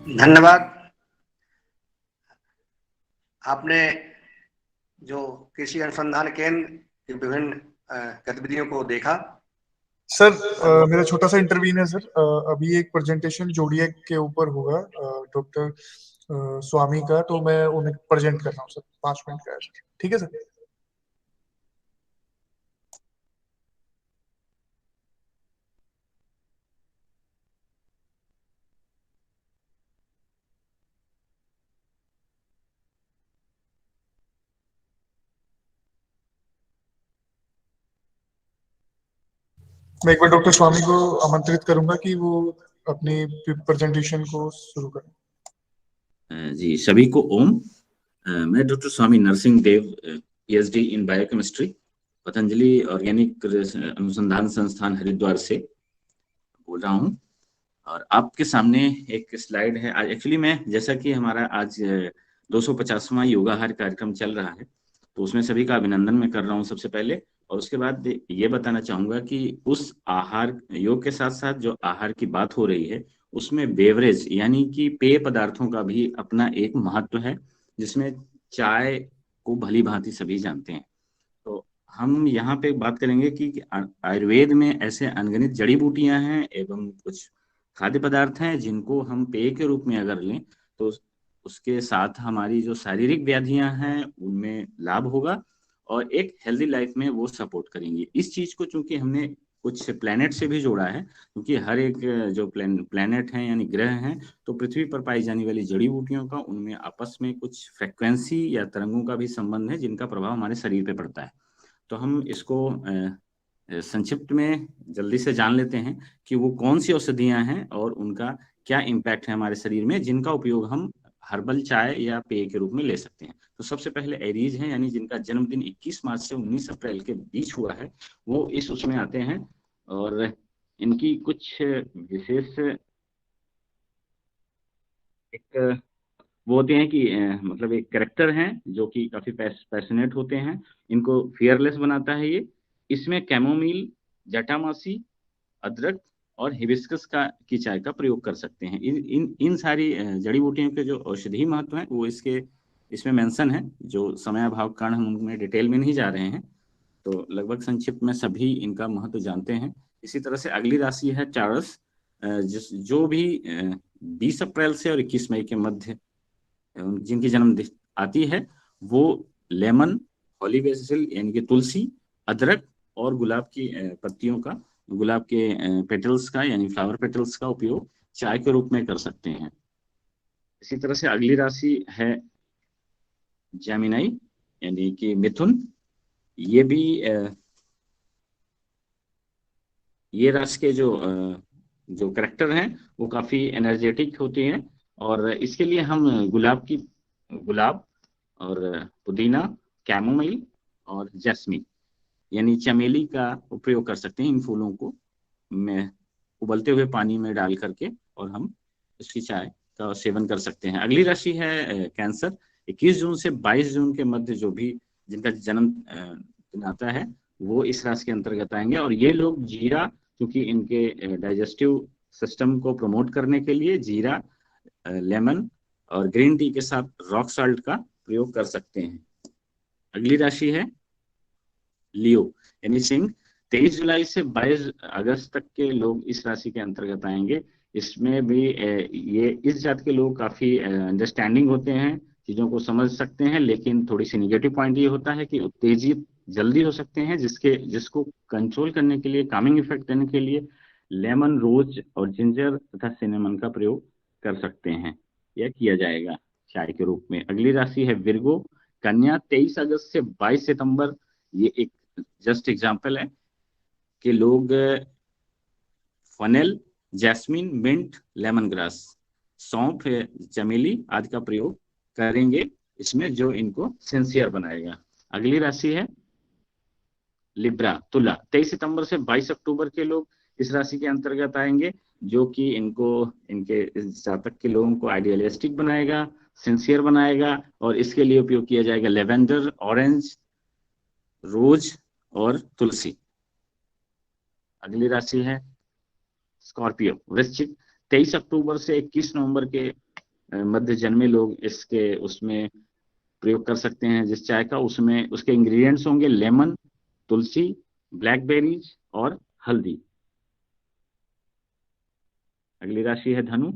धन्यवाद। आपने जो कृषि अनुसंधान केंद्र की विभिन्न गतिविधियों को देखा।
सर मेरा छोटा सा इंटरव्यू है सर। अभी एक प्रेजेंटेशन जोडिएक के ऊपर होगा डॉक्टर स्वामी का, तो मैं उन्हें प्रेजेंट कर रहा हूँ सर। 5 मिनट का है सर, ठीक है सर। मैं एक बार डॉक्टर स्वामी को आमंत्रित करूंगा कि वो अपनी प्रेजेंटेशन को शुरू करें।
जी, सभी को ओम। मैं doctor Swami Narsingh Dev, PhD in biochemistry, Patanjali organic अनुसंधान संस्थान हरिद्वार से बोल रहा हूँ। और आपके सामने एक स्लाइड है। आज एक्चुअली मैं, जैसा कि हमारा आज 250वां योगाहार कार्यक्रम चल रहा है, तो उसमें सभी का अभिनंदन मैं कर रहा हूँ सबसे पहले। और उसके बाद ये बताना चाहूंगा कि उस आहार, योग के साथ साथ जो आहार की बात हो रही है, उसमें बेवरेज यानी कि पेय पदार्थों का भी अपना एक महत्व है, जिसमें चाय को भली भांति सभी जानते हैं। तो हम यहाँ पे बात करेंगे कि आयुर्वेद में ऐसे अनगिनत जड़ी बूटियां हैं एवं कुछ खाद्य पदार्थ हैं जिनको हम पेय के रूप में अगर लें तो उसके साथ हमारी जो शारीरिक व्याधियां हैं उनमें लाभ होगा और एक हेल्दी लाइफ में वो सपोर्ट करेंगे। इस चीज को चूंकि हमने कुछ प्लेनेट से भी जोड़ा है, क्योंकि हर एक जो प्लेनेट हैं यानी ग्रह हैं, तो पृथ्वी पर पाई जाने वाली जड़ी बूटियों का उनमें आपस में कुछ फ्रिक्वेंसी या तरंगों का भी संबंध है जिनका प्रभाव हमारे शरीर पे पड़ता है। तो हम इसको संक्षिप्त में जल्दी से जान लेते हैं कि वो कौन सी औषधियां हैं और उनका क्या इम्पैक्ट है हमारे शरीर में, जिनका उपयोग हम हर्बल चाय या पेय के रूप में ले सकते हैं। तो सबसे पहले एरीज हैं, यानी जिनका जन्मदिन 21 मार्च से 19 अप्रैल के बीच हुआ है, वो इस उसमें आते हैं। और इनकी कुछ विशेष एक वो होते हैं कि मतलब एक कैरेक्टर हैं जो कि काफी पैशनेट होते हैं। इनको फियरलेस बनाता है ये। इसमें कैमोमिल, जटामासी, अदरक और हिबिस्कस की चाय का प्रयोग कर सकते हैं। इन सारी जड़ी बूटियों के जो औषधीय महत्व है वो इसमें मेंशन है, जो समय अभाव के कारण हम उनमें डिटेल में नहीं जा रहे हैं, तो लगभग संक्षिप्त में सभी इनका महत्व जानते हैं। इसी तरह से अगली राशि है चारस, जो भी 20 अप्रैल से और 21 मई के मध्य जिनकी जन्म आती है, वो लेमन, हॉली बेसिल यानी कि तुलसी, अदरक और गुलाब की पत्तियों का, गुलाब के पेटल्स का यानी फ्लावर पेटल्स का उपयोग चाय के रूप में कर सकते हैं। इसी तरह से अगली राशि है जेमिनी यानी कि मिथुन। ये भी ये राशि के जो कैरेक्टर हैं वो काफी एनर्जेटिक होते हैं और इसके लिए हम गुलाब और पुदीना, कैमोमाइल और जैस्मिन यानी चमेली का उपयोग कर सकते हैं। इन फूलों को में उबलते हुए पानी में डाल करके और हम इसकी चाय का सेवन कर सकते हैं। अगली राशि है कैंसर। 21 जून से 22 जून के मध्य जो भी जिनका जन्म दिन आता है वो इस राशि के अंतर्गत आएंगे। और ये लोग जीरा, क्योंकि इनके डाइजेस्टिव सिस्टम को प्रमोट करने के लिए जीरा, लेमन और ग्रीन टी के साथ रॉक साल्ट का प्रयोग कर सकते हैं। अगली राशि है लियो यानी सिंह। 23 जुलाई से 22 अगस्त तक के लोग इस राशि के अंतर्गत आएंगे। इसमें भी ये इस जात के लोग काफी अंडरस्टैंडिंग होते हैं, चीजों को समझ सकते हैं, लेकिन थोड़ी सी निगेटिव पॉइंट ये होता है कि उत्तेजित जल्दी हो सकते हैं, जिसको कंट्रोल करने के लिए, कामिंग इफेक्ट देने के लिए लेमन, रोज और जिंजर तथा सिनेमन का प्रयोग कर सकते हैं या किया जाएगा चाय के रूप में। अगली राशि है विर्गो कन्या। 23 अगस्त से 22 सितंबर, ये एक जस्ट एग्जाम्पल है कि लोग fennel, jasmine, mint, lemongrass, सौंफ, चमेली आदि का प्रयोग करेंगे इसमें, जो इनको सिंसियर बनाएगा। अगली राशि है लिब्रा, तुला। 23 सितंबर से 22 अक्टूबर के लोग इस राशि के अंतर्गत आएंगे, जो कि इनके जातक के लोगों को आइडियलिस्टिक बनाएगा, सिंसियर बनाएगा और इसके लिए उपयोग किया जाएगा लेवेंडर, ऑरेंज, रोज और तुलसी। अगली राशि है स्कॉर्पियो, वृश्चिक। 23 अक्टूबर से 21 नवंबर के मध्य जन्मे लोग उसमें प्रयोग कर सकते हैं जिस चाय का। उसमें उसके इंग्रेडिएंट्स होंगे लेमन, तुलसी, ब्लैकबेरीज और हल्दी। अगली राशि है धनु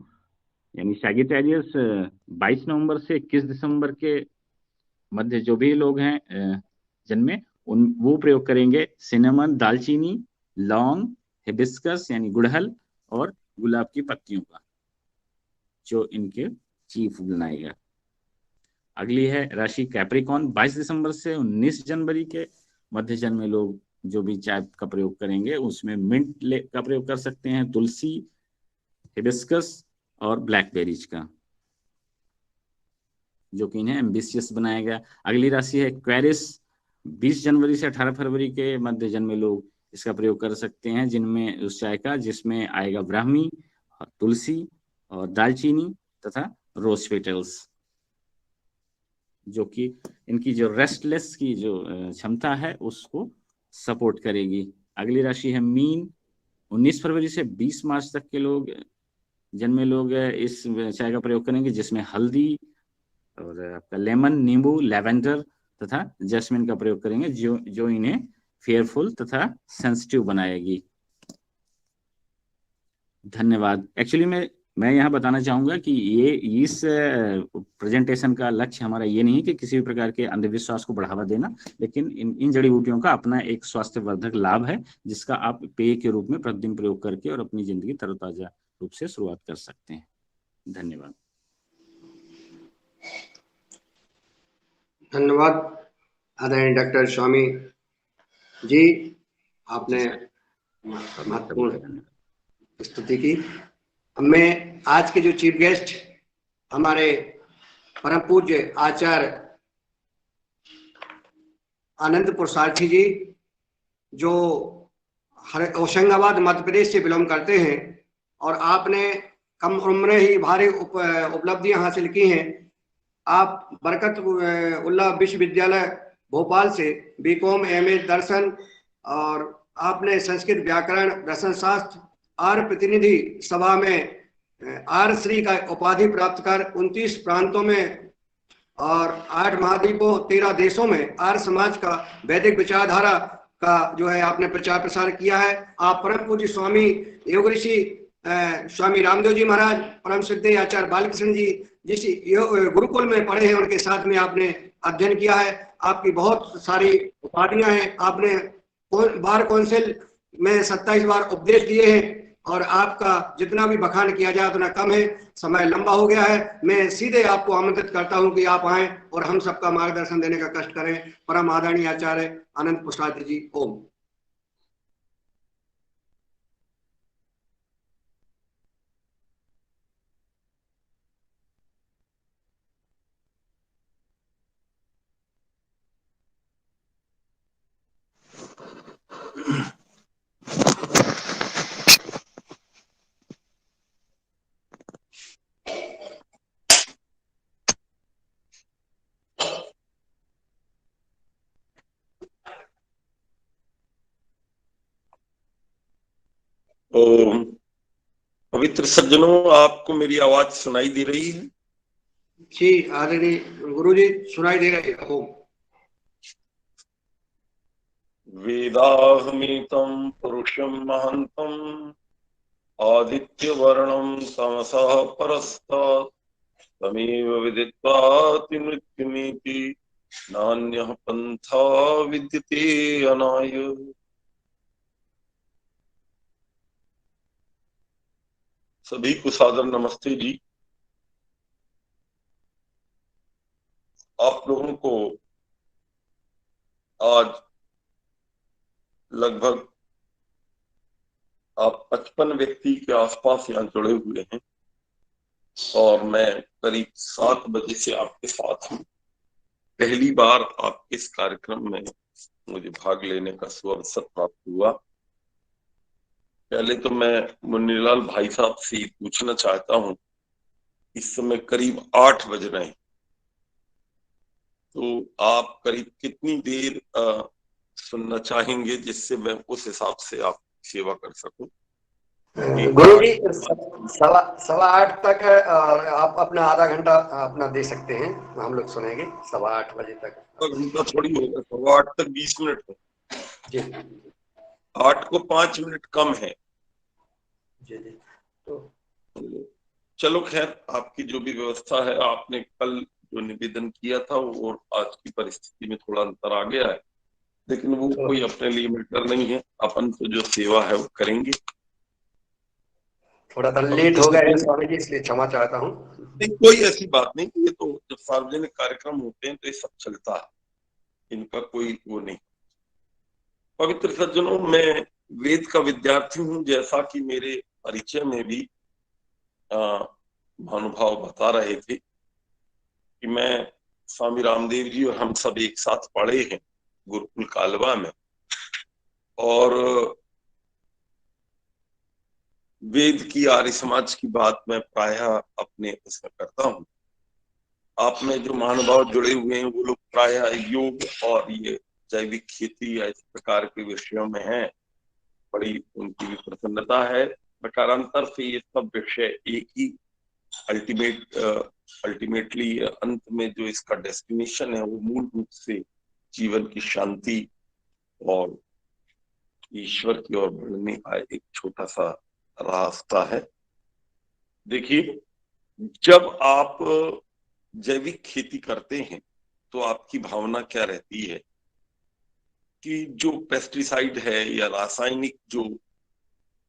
यानी सैगिटेरियस। 22 नवंबर से 21 दिसंबर के मध्य जो भी लोग हैं जन्मे, वो प्रयोग करेंगे सिनेमन, दालचीनी, लौंग, हिबिस्कस यानी गुड़हल और गुलाब की पत्तियों का, जो इनके चीफ बनाएगा। अगली है राशि कैप्रिकॉन। 22 दिसंबर से 19 जनवरी के मध्य जन्मे लोग जो भी चाय का प्रयोग करेंगे उसमें मिंट का प्रयोग कर सकते हैं, तुलसी, हिबिस्कस और ब्लैकबेरीज का, जो कि इन्हें एम्बिशियस बनाएगा। अगली राशि है एक्वेरियस। 20 जनवरी से 18 फरवरी के मध्य जन्मे लोग इसका प्रयोग कर सकते हैं, जिनमें उस चाय का जिसमें आएगा ब्राह्मी, तुलसी और दालचीनी तथा रोज पेटल्स, जो कि इनकी जो रेस्टलेस की जो क्षमता है उसको सपोर्ट करेगी। अगली राशि है मीन। 19 फरवरी से 20 मार्च तक के लोग जन्मे लोग इस चाय का प्रयोग करेंगे, जिसमें हल्दी और आपका लेमन, नींबू, लेवेंडर तथा जैस्मिन का प्रयोग करेंगे, जो इन्हें फेयरफुल तथा सेंसिटिव बनाएगी। धन्यवाद। एक्चुअली मैं यहाँ बताना चाहूंगा कि ये इस प्रेजेंटेशन का लक्ष्य हमारा ये नहीं कि किसी भी प्रकार के अंधविश्वास को बढ़ावा देना, लेकिन इन जड़ी बूटियों का अपना एक स्वास्थ्यवर्धक लाभ है, जिसका आप पेय के रूप में प्रतिदिन प्रयोग करके और अपनी जिंदगी तरोताजा रूप से शुरुआत कर सकते हैं। धन्यवाद।
धन्यवाद आदरणीय डॉक्टर स्वामी जी, आपने महत्वपूर्ण स्तुति की। मैं आज के जो चीफ गेस्ट हमारे परम पूज्य आचार्य आनंदपुर सारथी जी, जो होशंगाबाद मध्य प्रदेश से बिलोंग करते हैं, और आपने कम उम्र ही भारी उपलब्धियां हासिल की हैं। आप बरकत उल्लाह विश्वविद्यालय भोपाल से बीकॉम एमए दर्शन, और आपने संस्कृत व्याकरण, रसन शास्त्र, आर्य प्रतिनिधि सभा में आर्य श्री का उपाधि प्राप्त कर 29 प्रांतों में और 8 महाद्वीपों 13 देशों में आर्य समाज का वैदिक विचारधारा का जो है आपने प्रचार प्रसार किया है। आप परम पूज्य स्वामी योग ऋषि स्वामी रामदेव जी महाराज, परम सिद्ध आचार्य बालकृष्ण जी जिस गुरुकुल में पढ़े हैं, उनके साथ में आपने अध्ययन किया है। आपकी बहुत सारी उपाधियां हैं। आपने बार काउंसिल में 27 बार उपदेश दिए हैं, और आपका जितना भी बखान किया जाए उतना कम है। समय लंबा हो गया है। मैं सीधे आपको आमंत्रित करता हूं कि आप आएं और हम सबका मार्गदर्शन देने का कष्ट करें। परम आदरणीय आचार्य आनंद पुष्टार्थी जी, ओम।
ओम। पवित्र सज्जनों, आपको मेरी आवाज सुनाई दे रही है?
जी आदरणीय गुरु जी, सुनाई दे रही है। ओम।
वेदाहमितं पुरुषं महन्तं आदित्यवर्णं तमसः परस्तात् तमेव विदित्वाति मृत्युमिति नान्यः पन्था विद्यते अनाय। सभी को सादर नमस्ते जी। आप लोगों को आज लगभग आप 55 व्यक्ति के आसपास यहाँ जुड़े हुए हैं, और मैं करीब 7 बजे से आपके साथ हूँ। पहली बार आपके इस कार्यक्रम में मुझे भाग लेने का सुअवसर प्राप्त हुआ। पहले तो मैं मुन्नीलाल भाई साहब से पूछना चाहता हूँ, इस समय करीब 8 बज रहे हैं, तो आप करीब कितनी देर सुनना चाहेंगे, जिससे मैं उस हिसाब से आप सेवा कर सकूं?
गुरु जी 7:15 तक आप अपना आधा घंटा अपना दे सकते हैं, हम लोग सुनेंगे 7:15 बजे तक।
घंटा थोड़ी होगा, 8:15 तक 20 मिनट है
जी।
8 को 5 मिनट कम है
जी जी। तो
चलो खैर, आपकी जो भी व्यवस्था है, आपने कल जो निवेदन किया था वो आज की परिस्थिति में थोड़ा अंतर आ गया है, लेकिन वो कोई अपने लिए मैटर नहीं है। अपन तो जो सेवा है वो करेंगे।
थोड़ा सा लेट हो गया स्वामी जी, इसलिए क्षमा चाहता हूँ।
नहीं, कोई ऐसी बात नहीं। ये तो जब सार्वजनिक कार्यक्रम होते हैं तो ये सब चलता है, इनका कोई वो नहीं।
पवित्र सज्जनों, मैं वेद का विद्यार्थी हूं, जैसा कि मेरे परिचय में भी महानुभाव बता रहे थे कि मैं स्वामी रामदेव जी और हम सब एक साथ पढ़े हैं गुरुकुल कालवा में, और वेद की आर्य समाज की बात मैं प्रायः अपने उसमें करता हूँ। आप में जो महानुभाव जुड़े हुए हैं वो लोग प्रायः योग और ये जैविक खेती या इस प्रकार के विषयों में हैं, बड़ी उनकी भी प्रसन्नता है। प्रकारांतर से ये सब विषय एक ही अल्टीमेटली अंत में जो इसका डेस्टिनेशन है वो मूल रूप से जीवन की शांति और ईश्वर की ओर बढ़ने का एक छोटा सा रास्ता है। देखिए, जब आप जैविक खेती करते हैं तो आपकी भावना क्या रहती है कि जो पेस्टिसाइड है या रासायनिक जो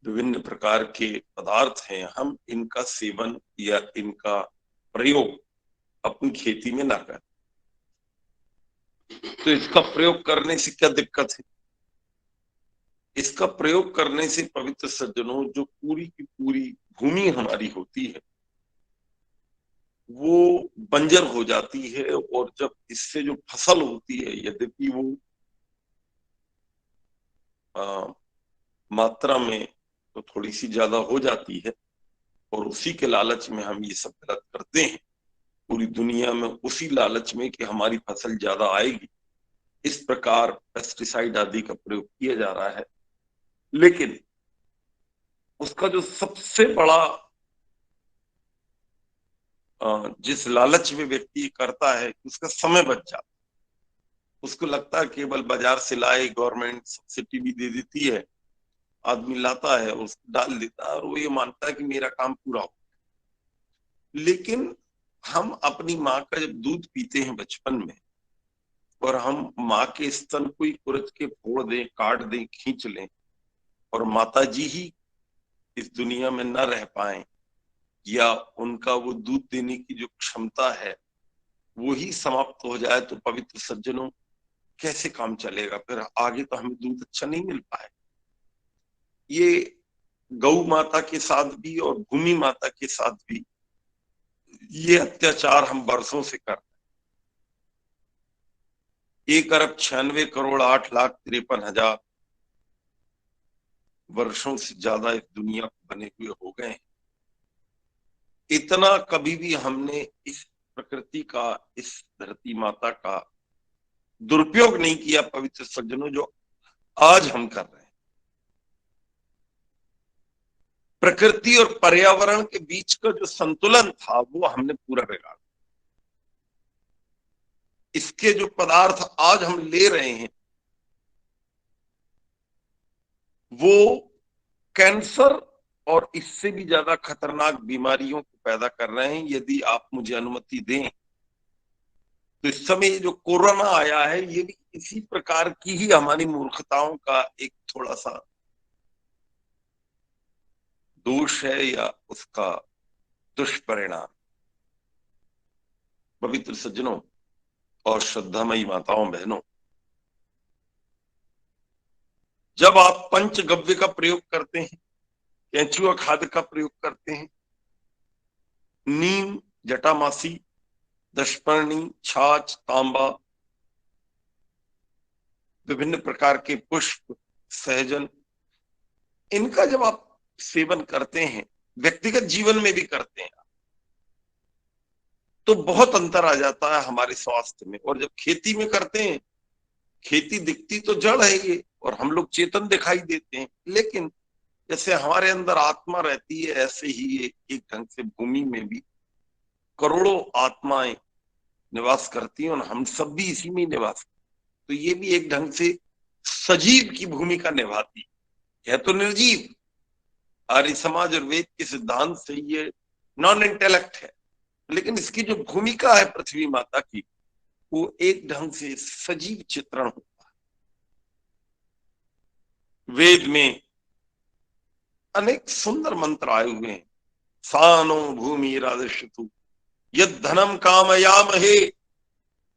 विभिन्न प्रकार के पदार्थ हैं, हम इनका सेवन या इनका प्रयोग अपनी खेती में ना करें। तो इसका प्रयोग करने से क्या दिक्कत है? इसका प्रयोग करने से पवित्र सज्जनों, जो पूरी की पूरी भूमि हमारी होती है वो बंजर हो जाती है, और जब इससे जो फसल होती है यद्यपि वो मात्रा में तो थोड़ी सी ज्यादा हो जाती है, और उसी के लालच में हम ये सब गलत करते हैं। पूरी दुनिया में उसी लालच में कि हमारी फसल ज्यादा आएगी, इस प्रकार पेस्टिसाइड आदि का प्रयोग किया जा रहा है। लेकिन उसका जो सबसे बड़ा जिस लालच में व्यक्ति करता है उसका समय बच जाता है। उसको लगता है केवल बाजार से लाए, गवर्नमेंट सब्सिडी भी दे देती है, आदमी लाता है और उसको डाल देता है और वो ये मानता है कि मेरा काम पूरा हो। लेकिन हम अपनी माँ का जब दूध पीते हैं बचपन में और हम माँ के स्तन को ही कुरच के फोड़ दें, काट दें, खींच लें और माता जी ही इस दुनिया में न रह पाए या उनका वो दूध देने की जो क्षमता है वो ही समाप्त हो जाए, तो पवित्र सज्जनों कैसे काम चलेगा? फिर आगे तो हमें दूध अच्छा नहीं मिल पाए। ये गौ माता के साथ भी और भूमि माता के साथ भी ये अत्याचार हम वर्षों से कर रहे हैं। 1,96,08,53,000 वर्षों से ज्यादा इस दुनिया को बने हुए हो गए हैं। इतना कभी भी हमने इस प्रकृति का, इस धरती माता का दुरुपयोग नहीं किया पवित्र सज्जनों, जो आज हम कर रहे हैं। प्रकृति और पर्यावरण के बीच का जो संतुलन था वो हमने पूरा बिगाड़ा। इसके जो पदार्थ आज हम ले रहे हैं वो कैंसर और इससे भी ज्यादा खतरनाक बीमारियों को पैदा कर रहे हैं। यदि आप मुझे अनुमति दें तो इस समय जो कोरोना आया है ये भी इसी प्रकार की ही हमारी मूर्खताओं का एक थोड़ा सा दोष है या उसका दुष्परिणाम। पवित्र सज्जनों और श्रद्धामयी माताओं बहनों, जब आप पंचगव्य का प्रयोग करते हैं, केंचुआ खाद का प्रयोग करते हैं, नीम, जटामासी, दशपर्णी, छाछ, तांबा, विभिन्न प्रकार के पुष्प, सहजन, इनका जब आप सेवन करते हैं, व्यक्तिगत जीवन में भी करते हैं, तो बहुत अंतर आ जाता है हमारे स्वास्थ्य में। और जब खेती में करते हैं, खेती दिखती तो जड़ है ये और हम लोग चेतन दिखाई देते हैं, लेकिन जैसे हमारे अंदर आत्मा रहती है ऐसे ही ये एक ढंग से भूमि में भी करोड़ों आत्माएं निवास करती हैं और हम सब भी इसी में निवास करते हैं। तो ये भी एक ढंग से सजीव की भूमिका निभाती है तो निर्जीव। आर्य समाज और वेद के सिद्धांत से ये नॉन इंटेलेक्ट है, लेकिन इसकी जो भूमिका है पृथ्वी माता की वो एक ढंग से सजीव चित्रण होता है। वेद में अनेक सुंदर मंत्र आए हुए हैं। सानो भूमि राजशतु यद धनम कामयामहे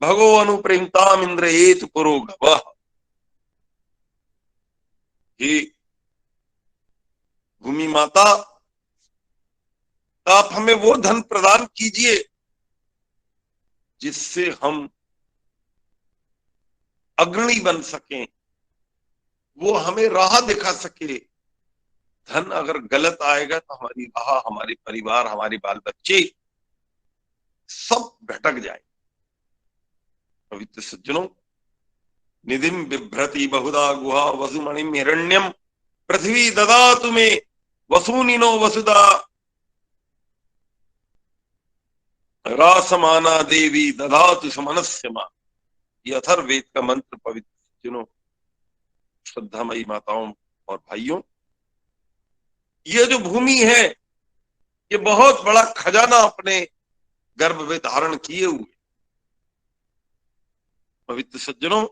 भगो अनुप्रेमताम इंद्र एत पुरो गवः। हे भूमि माता, आप हमें वो धन प्रदान कीजिए जिससे हम अग्रणी बन सकें, वो हमें राह दिखा सके। धन अगर गलत आएगा तो हमारी राह, हमारे परिवार, हमारे बाल बच्चे सब भटक जाए। पवित्र सज्जनों, निधिम बिभ्रति बहुधा गुहा वसुमणिम हिरण्यम पृथ्वी ददातु मे वसूनिनो वसुधा रासमाना देवी दधातु समनस्य मां। ये अथर्ववेद का मंत्र पवित्र सज्जनों, श्रद्धामयी माताओं और भाइयों, ये जो भूमि है ये बहुत बड़ा खजाना अपने गर्भ में धारण किए हुए। पवित्र सज्जनों,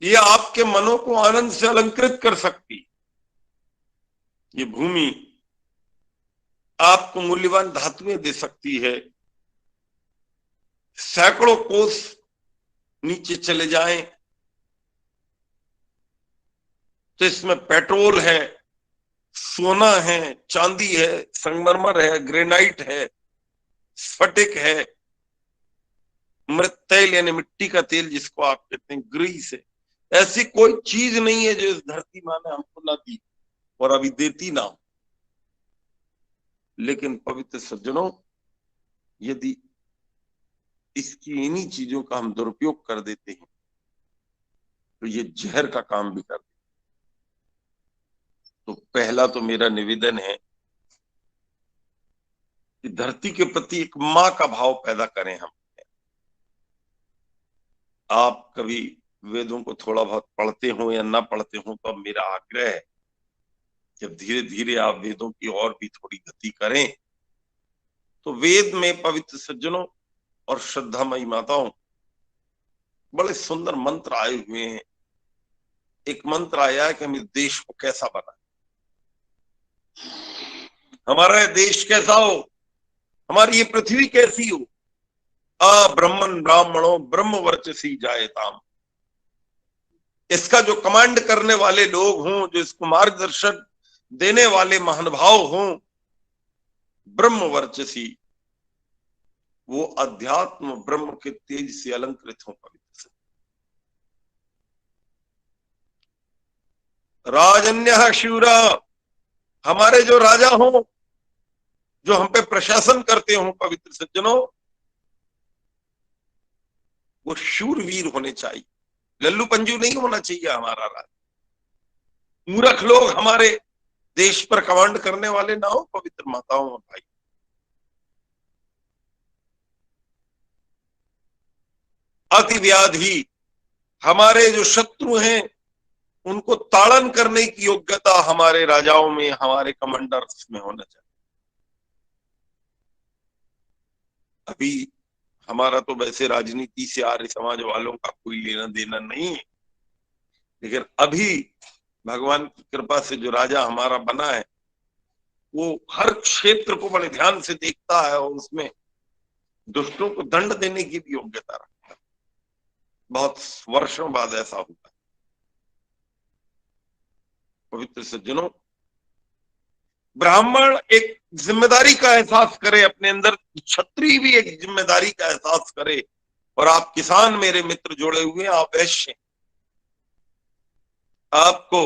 ये आपके मनों को आनंद से अलंकृत कर सकती। ये भूमि आपको मूल्यवान धातुएं दे सकती है। सैकड़ों कोस नीचे चले जाएं तो इसमें पेट्रोल है, सोना है, चांदी है, संगमरमर है, ग्रेनाइट है, स्फटिक है, मृत तेल यानी मिट्टी का तेल जिसको आप कहते हैं, ग्रीस है। ऐसी कोई चीज नहीं है जो इस धरती माँ ने हमको ना दी और अभी देती ना हो। लेकिन पवित्र सज्जनों, यदि इसकी इन्हीं चीजों का हम दुरुपयोग कर देते हैं तो ये जहर का काम भी कर देते। तो पहला तो मेरा निवेदन है कि धरती के प्रति एक माँ का भाव पैदा करें हम। आप कभी वेदों को थोड़ा बहुत पढ़ते हो या ना पढ़ते हो, तो अब मेरा आग्रह है जब धीरे धीरे आप वेदों की और भी थोड़ी गति करें तो वेद में पवित्र सज्जनों और श्रद्धामयी माताओं बड़े सुंदर मंत्र आए हुए हैं। एक मंत्र आया है कि हम इस देश को कैसा बनाएं, हमारा देश कैसा हो, हमारी ये पृथ्वी कैसी हो। ब्रह्मन ब्राह्मणों ब्रह्म वर्चसी जायताम। इसका जो कमांड करने वाले लोग हों, जो इसको मार्गदर्शन देने वाले महानुभाव हों, ब्रह्म वर्चसी, वो अध्यात्म ब्रह्म के तेज से अलंकृत हों। पवित्र राजन्य शूरा, हमारे जो राजा हों, जो हम पे प्रशासन करते हों, पवित्र सज्जनों, वो शूरवीर होने चाहिए। लल्लू पंजू नहीं होना चाहिए हमारा राजा। मूर्ख लोग हमारे देश पर कमांड करने वाले ना हो। पवित्र माताओं और भाई, अति व्याधि, हमारे जो शत्रु हैं उनको ताड़न करने की योग्यता हमारे राजाओं में, हमारे कमांडर्स में होना चाहिए। अभी हमारा तो वैसे राजनीति से आर्य समाज वालों का कोई लेना देना नहीं है, लेकिन अभी भगवान की कृपा से जो राजा हमारा बना है वो हर क्षेत्र को बड़े ध्यान से देखता है और उसमें दुष्टों को दंड देने की भी योग्यता रखता है। बहुत वर्षों बाद ऐसा होता है। पवित्र सज्जनों, ब्राह्मण एक जिम्मेदारी का एहसास करे अपने अंदर, क्षत्रिय भी एक जिम्मेदारी का एहसास करे, और आप किसान मेरे मित्र जोड़े हुए, आप वैश्य, आपको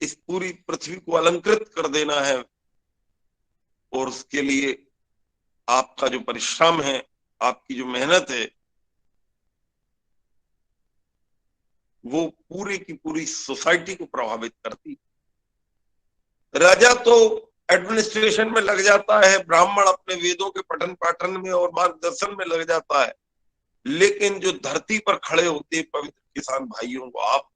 इस पूरी पृथ्वी को अलंकृत कर देना है और उसके लिए आपका जो परिश्रम है, आपकी जो मेहनत है, वो पूरी की पूरी सोसाइटी को प्रभावित करती। राजा तो एडमिनिस्ट्रेशन में लग जाता है, ब्राह्मण अपने वेदों के पठन पाठन में और मार्गदर्शन में लग जाता है, लेकिन जो धरती पर खड़े होते पवित्र किसान भाइयों को आप,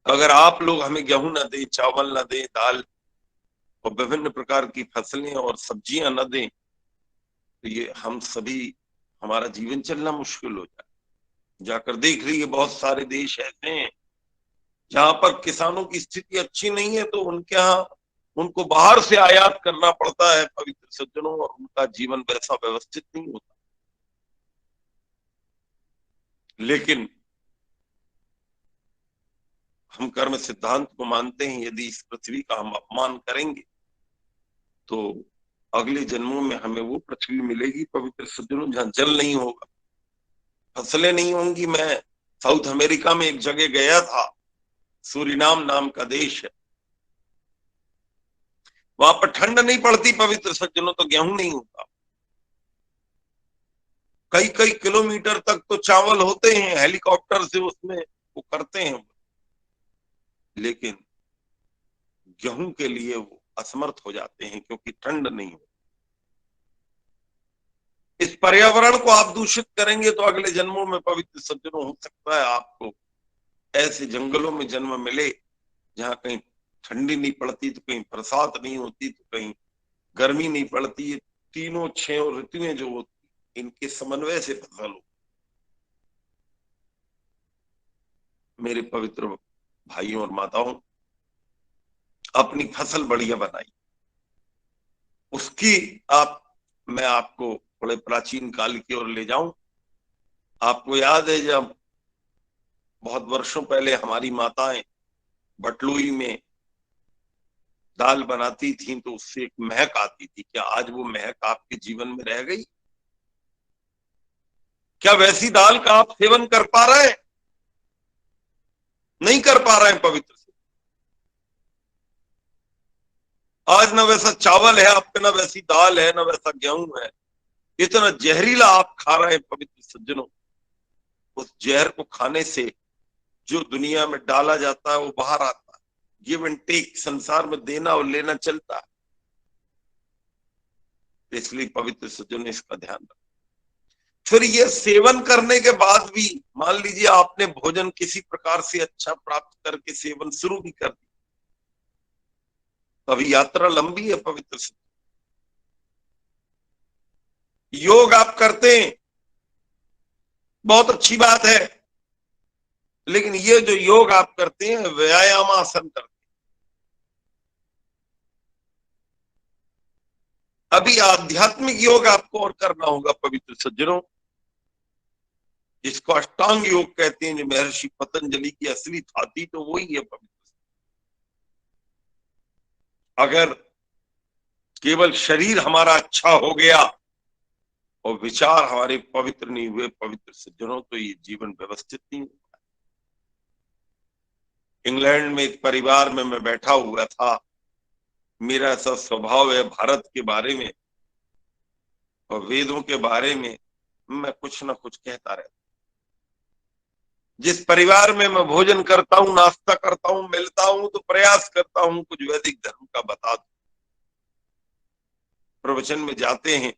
अगर आप लोग हमें गेहूं न दें, चावल न दें, दाल और विभिन्न प्रकार की फसलें और सब्जियां न दें, तो ये हम सभी, हमारा जीवन चलना मुश्किल हो जाए। जाकर देख लीजिए, बहुत सारे देश ऐसे हैं जहां पर किसानों की स्थिति अच्छी नहीं है, तो उनके यहाँ उनको बाहर से आयात करना पड़ता है पवित्र सज्जनों, और उनका जीवन वैसा व्यवस्थित नहीं होता। लेकिन हम कर्म सिद्धांत को मानते हैं, यदि इस पृथ्वी का हम अपमान करेंगे तो अगले जन्मों में हमें वो पृथ्वी मिलेगी पवित्र सज्जनों जहाँ जल नहीं होगा, फसलें नहीं होंगी। मैं साउथ अमेरिका में एक जगह गया था, सूरीनाम नाम का देश है, वहां पर ठंड नहीं पड़ती पवित्र सज्जनों, तो गेहूं नहीं होता। कई कई किलोमीटर तक तो चावल होते हैं, हेलीकॉप्टर से उसमें वो करते हैं, लेकिन गेहूं के लिए वो असमर्थ हो जाते हैं क्योंकि ठंड नहीं हो। इस पर्यावरण को आप दूषित करेंगे तो अगले जन्मों में पवित्र सज्जनों हो सकता है आपको ऐसे जंगलों में जन्म मिले जहां कहीं ठंडी नहीं पड़ती तो कहीं बरसात नहीं होती तो कहीं गर्मी नहीं पड़ती। तीनों छह ऋतुएं जो होती इनके समन्वय से फसल हो। मेरे पवित्र भाइयों और माताओं, अपनी फसल बढ़िया बनाई। उसकी मैं आपको थोड़े प्राचीन काल की ओर ले जाऊं। आपको याद है जब बहुत वर्षों पहले हमारी माताएं बटलुई में दाल बनाती थी तो उससे एक महक आती थी। क्या आज वो महक आपके जीवन में रह गई? क्या वैसी दाल का आप सेवन कर पा रहे हैं? नहीं कर पा रहे हैं पवित्र से। आज ना वैसा चावल है आपके, ना वैसी दाल है, ना वैसा गेहूं है। इतना जहरीला आप खा रहे हैं पवित्र सज्जनों। उस जहर को खाने से जो दुनिया में डाला जाता है वो बाहर आता है। गिव एंड टेक, संसार में देना और लेना चलता है। इसलिए पवित्र सज्जनों इसका ध्यान रखें। फिर ये सेवन करने के बाद भी मान लीजिए आपने भोजन किसी प्रकार से अच्छा प्राप्त करके सेवन शुरू भी कर दिया, तो अभी यात्रा लंबी है पवित्र सज्जनों। योग आप करते हैं, बहुत अच्छी बात है, लेकिन ये जो योग आप करते हैं व्यायामासन करते हैं। अभी आध्यात्मिक योग आपको और करना होगा पवित्र सज्जनों, जिसको अष्टांग योग कहते हैं, जो महर्षि पतंजलि की असली थाती तो वही है पवित्र। अगर केवल शरीर हमारा अच्छा हो गया और विचार हमारे पवित्र नहीं हुए पवित्र सज्जनों, तो ये जीवन व्यवस्थित नहीं होगा। इंग्लैंड में एक परिवार में मैं बैठा हुआ था। मेरा ऐसा स्वभाव है भारत के बारे में और वेदों के बारे में मैं कुछ ना कुछ कहता रहता। जिस परिवार में मैं भोजन करता हूँ, नाश्ता करता हूँ, मिलता हूँ, तो प्रयास करता हूँ कुछ वैदिक धर्म का बता दूं। प्रवचन में जाते हैं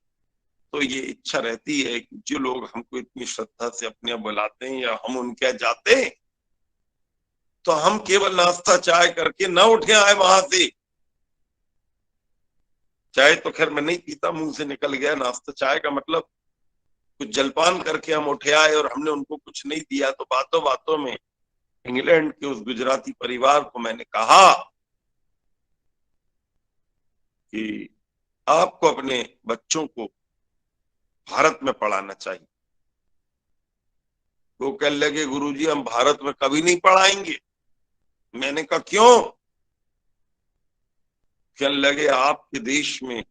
तो ये इच्छा रहती है कि जो लोग हमको इतनी श्रद्धा से अपने यहाँ बुलाते हैं या हम उनके यहाँ जाते हैं, तो हम केवल नाश्ता चाय करके न उठे आए वहां से। चाय तो खैर मैं नहीं पीता, मुंह से निकल गया। नाश्ता चाय का मतलब कुछ जलपान करके हम उठे आए और हमने उनको कुछ नहीं दिया। तो बातों बातों में इंग्लैंड के उस गुजराती परिवार को मैंने कहा कि आपको अपने बच्चों को भारत में पढ़ाना चाहिए। वो कहने लगे, गुरुजी हम भारत में कभी नहीं पढ़ाएंगे। मैंने कहा क्यों? कहने लगे, आपके देश में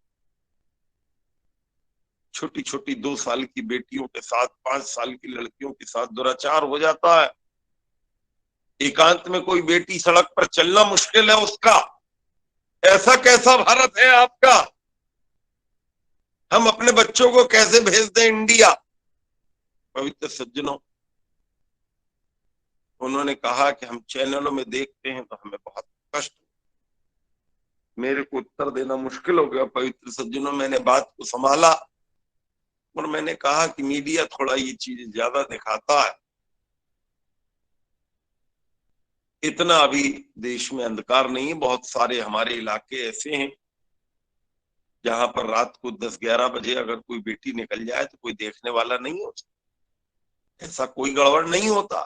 छोटी छोटी 2 साल की बेटियों के साथ 5 साल की लड़कियों के साथ दुराचार हो जाता है। एकांत में कोई बेटी सड़क पर चलना मुश्किल है उसका। ऐसा कैसा भारत है आपका? हम अपने बच्चों को कैसे भेज दें इंडिया? पवित्र सज्जनों, उन्होंने कहा कि हम चैनलों में देखते हैं तो हमें बहुत कष्ट। मेरे को उत्तर देना मुश्किल हो गया पवित्र सज्जनों। मैंने बात को संभाला और मैंने कहा कि मीडिया थोड़ा ये चीजें ज्यादा दिखाता है। इतना अभी देश में अंधकार नहीं है। बहुत सारे हमारे इलाके ऐसे हैं जहां पर रात को 10-11 बजे अगर कोई बेटी निकल जाए तो कोई देखने वाला नहीं होता। ऐसा कोई गड़बड़ नहीं होता।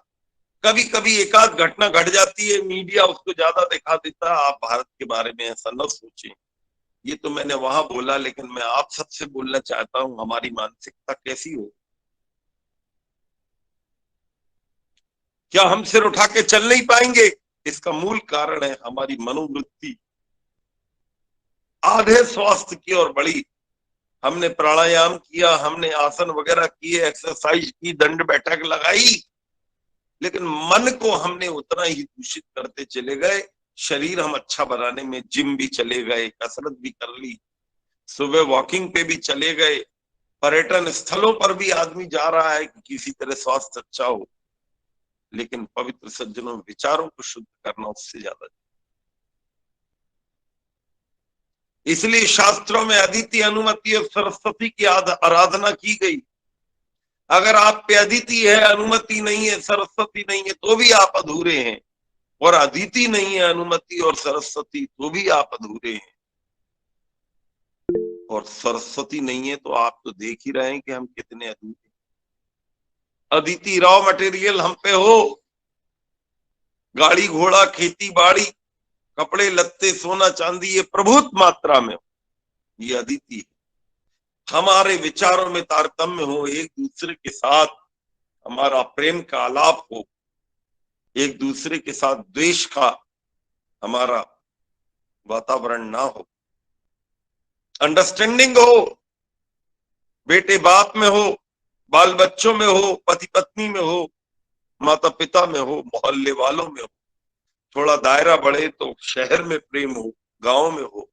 कभी कभी एकाध घटना घट जाती है, मीडिया उसको ज्यादा दिखा देता है। आप भारत के बारे में ऐसा न सोचें। ये तो मैंने वहां बोला, लेकिन मैं आप सबसे बोलना चाहता हूं, हमारी मानसिकता कैसी हो? क्या हम सिर उठा के चल नहीं पाएंगे? इसका मूल कारण है हमारी मनोवृत्ति आधे स्वास्थ्य की ओर बढ़ी। हमने प्राणायाम किया, हमने आसन वगैरह किए, एक्सरसाइज की, दंड बैठक लगाई, लेकिन मन को हमने उतना ही दूषित करते चले गए। शरीर हम अच्छा बनाने में जिम भी चले गए, कसरत भी कर ली, सुबह वॉकिंग पे भी चले गए, पर्यटन स्थलों पर भी आदमी जा रहा है कि किसी तरह स्वास्थ्य अच्छा हो, लेकिन पवित्र सज्जनों, विचारों को शुद्ध करना उससे ज्यादा। इसलिए शास्त्रों में अदिति, अनुमति और सरस्वती की आराधना की गई। अगर आप पे अदिति है, अनुमति नहीं है, सरस्वती नहीं है, तो भी आप अधूरे हैं, और अदिति नहीं है, अनुमति और सरस्वती, तो भी आप अधूरे हैं, और सरस्वती नहीं है तो आप तो देख ही रहे हैं कि हम कितने अधूरे। अदिति रॉ मटेरियल हम पे हो, गाड़ी घोड़ा, खेती बाड़ी, कपड़े लत्ते, सोना चांदी, ये प्रभुत मात्रा में हो, ये अदिति है। हमारे विचारों में तारतम्य हो, एक दूसरे के साथ हमारा प्रेम का आलाप हो, एक दूसरे के साथ द्वेष का हमारा वातावरण ना हो, अंडरस्टैंडिंग हो, बेटे बाप में हो, बाल बच्चों में हो, पति पत्नी में हो, माता पिता में हो, मोहल्ले वालों में हो, थोड़ा दायरा बढ़े तो शहर में प्रेम हो, गांव में हो,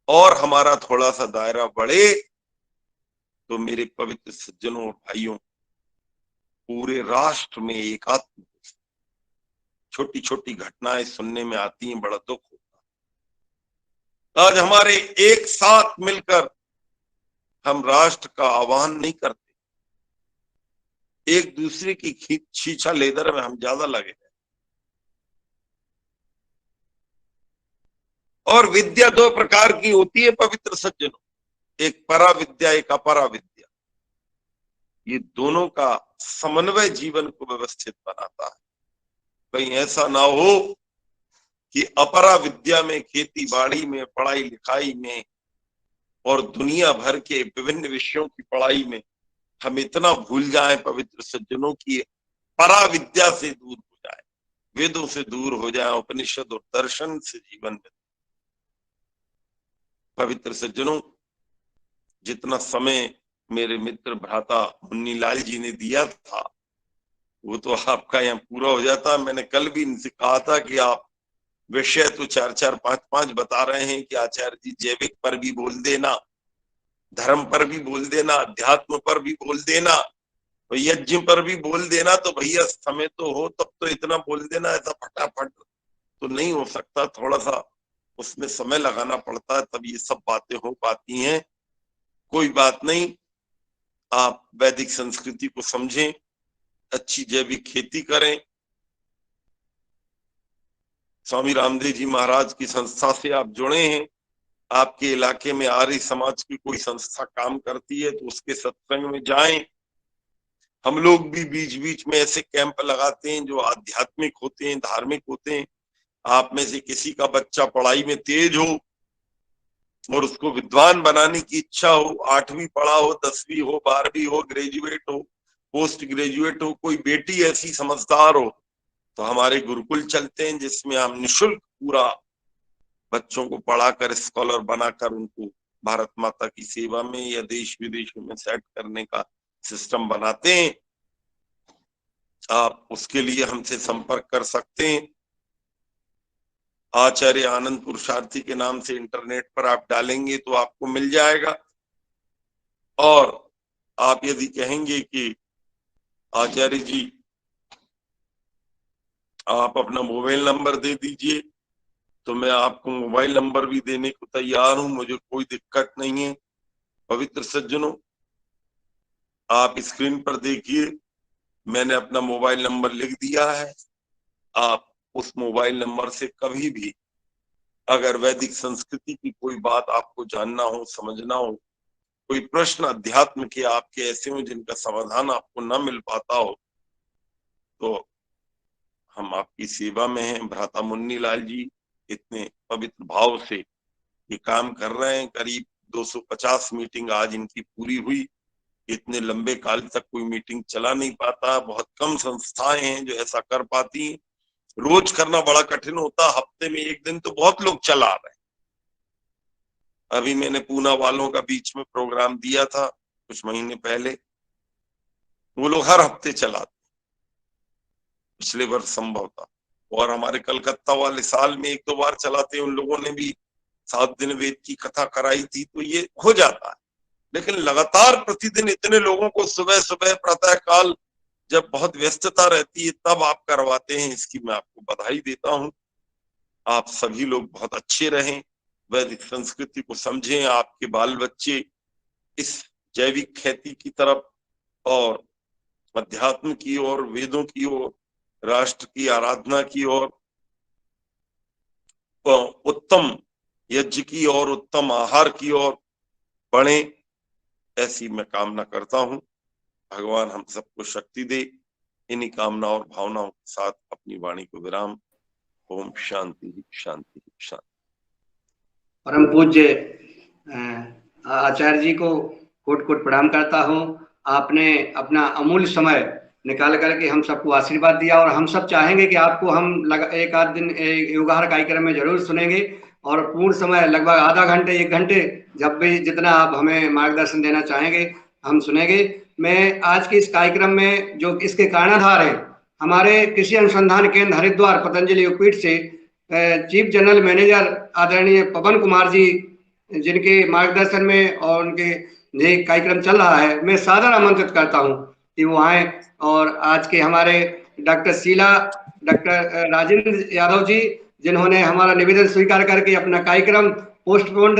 और हमारा थोड़ा सा दायरा बढ़े तो मेरे पवित्र सज्जनों और भाइयों, पूरे राष्ट्र में एकात्म। छोटी छोटी घटनाएं सुनने में आती हैं, बड़ा दुख होता। आज हमारे एक साथ मिलकर हम राष्ट्र का आह्वान नहीं करते, एक दूसरे की छीछा लेदर में हम ज्यादा लगे हैं। और विद्या दो प्रकार की होती है पवित्र सज्जनों, एक परा विद्या, एक अपरा विद्या। ये दोनों का समन्वय जीवन को व्यवस्थित बनाता है। कहीं ऐसा ना हो कि अपरा विद्या में, खेती बाड़ी में, पढ़ाई लिखाई में और दुनिया भर के विभिन्न विषयों की पढ़ाई में हम इतना भूल जाएं पवित्र सज्जनों की परा विद्या से दूर हो जाए, वेदों से दूर हो जाए, उपनिषद और दर्शन से जीवन में। पवित्र सज्जनों, जितना समय मेरे मित्र भ्राता मुन्नीलाल जी ने दिया था वो तो आपका यहाँ पूरा हो जाता। मैंने कल भी इनसे कहा था कि आप विषय तो 4-4, 5-5 बता रहे हैं कि आचार्य जी जैविक पर भी बोल देना, धर्म पर भी बोल देना, अध्यात्म पर भी बोल देना, तो यज्ञ पर भी बोल देना, तो भैया समय तो हो तब तो इतना बोल देना। ऐसा फटाफट तो नहीं हो सकता, थोड़ा सा उसमें समय लगाना पड़ता है, तब ये सब बातें हो पाती हैं। कोई बात नहीं, आप वैदिक संस्कृति को समझें, अच्छी जैविक खेती करें। स्वामी रामदेव जी महाराज की संस्था से आप जुड़े हैं, आपके इलाके में आर्य समाज की कोई संस्था काम करती है तो उसके सत्संग में जाएं। हम लोग भी बीच बीच में ऐसे कैंप लगाते हैं जो आध्यात्मिक होते हैं, धार्मिक होते हैं। आप में से किसी का बच्चा पढ़ाई में तेज हो और उसको विद्वान बनाने की इच्छा हो, 8वीं पढ़ा हो, 10वीं हो, 12वीं हो, ग्रेजुएट हो, पोस्ट ग्रेजुएट हो, कोई बेटी ऐसी समझदार हो, तो हमारे गुरुकुल चलते हैं जिसमें हम निःशुल्क पूरा बच्चों को पढ़ाकर स्कॉलर बनाकर उनको भारत माता की सेवा में या देश विदेशों में सेट करने का सिस्टम बनाते हैं। आप उसके लिए हमसे संपर्क कर सकते हैं। आचार्य आनंद पुरुषार्थी के नाम से इंटरनेट पर आप डालेंगे तो आपको मिल जाएगा। और आप यदि कहेंगे कि आचार्य जी आप अपना मोबाइल नंबर दे दीजिए, तो मैं आपको मोबाइल नंबर भी देने को तैयार हूं, मुझे कोई दिक्कत नहीं है। पवित्र सज्जनों, आप स्क्रीन पर देखिए, मैंने अपना मोबाइल नंबर लिख दिया है। आप उस मोबाइल नंबर से कभी भी अगर वैदिक संस्कृति की कोई बात आपको जानना हो, समझना हो, कोई प्रश्न अध्यात्म के आपके ऐसे हो जिनका समाधान आपको न मिल पाता हो, तो हम आपकी सेवा में हैं। भ्राता मुन्नीलाल जी इतने पवित्र भाव से ये काम कर रहे हैं। करीब 250 मीटिंग आज इनकी पूरी हुई। इतने लंबे काल तक कोई मीटिंग चला नहीं पाता, बहुत कम संस्थाएं हैं जो ऐसा कर पाती हैं। रोज करना बड़ा कठिन होता, हफ्ते में एक दिन तो बहुत लोग चला रहे हैं। अभी मैंने पूना वालों का बीच में प्रोग्राम दिया था कुछ महीने पहले, वो लोग हर हफ्ते चलाते, पिछले वर्ष संभव था। और हमारे कलकत्ता वाले साल में 1-2 बार चलाते, उन लोगों ने भी 7 दिन वेद की कथा कराई थी, तो ये हो जाता है। लेकिन लगातार प्रतिदिन इतने लोगों को सुबह सुबह प्रातः काल, जब बहुत व्यस्तता रहती है, तब आप करवाते हैं, इसकी मैं आपको बधाई देता हूं। आप सभी लोग बहुत अच्छे रहें, वैदिक संस्कृति को समझें, आपके बाल बच्चे इस जैविक खेती की तरफ और अध्यात्म की ओर, वेदों की ओर, राष्ट्र की आराधना की ओर, उत्तम यज्ञ की ओर, उत्तम आहार की ओर बढ़े, ऐसी मैं कामना करता हूं। भगवान हम सबको शक्ति दे। इन्हीं कामना और भावनाओं के साथ अपनी वाणी को विराम। ओम शांति शांति शांति।
परम पूज्य आचार्य जी को कोट कोट प्रणाम करता हूँ। आपने अपना अमूल्य समय निकाल करके हम सबको आशीर्वाद दिया, और हम सब चाहेंगे कि आपको हम एक आध दिन योगाहार कार्यक्रम में जरूर सुनेंगे, और पूर्ण समय लगभग आधा घंटे 1 घंटे जब भी जितना आप हमें मार्गदर्शन देना चाहेंगे हम सुनेंगे। मैं आज के इस कार्यक्रम में जो इसके कर्णधार हैं, हमारे कृषि अनुसंधान केंद्र हरिद्वार पतंजलि योगपीठ से चीफ जनरल मैनेजर आदरणीय पवन कुमार जी, जिनके मार्गदर्शन में और उनके ये कार्यक्रम चल रहा है, मैं सादर आमंत्रित करता हूं कि वो आए। और आज के हमारे डॉक्टर शीला, डॉक्टर राजेंद्र यादव जी, जिन्होंने हमारा निवेदन स्वीकार करके अपना कार्यक्रम पोस्टपोन्ड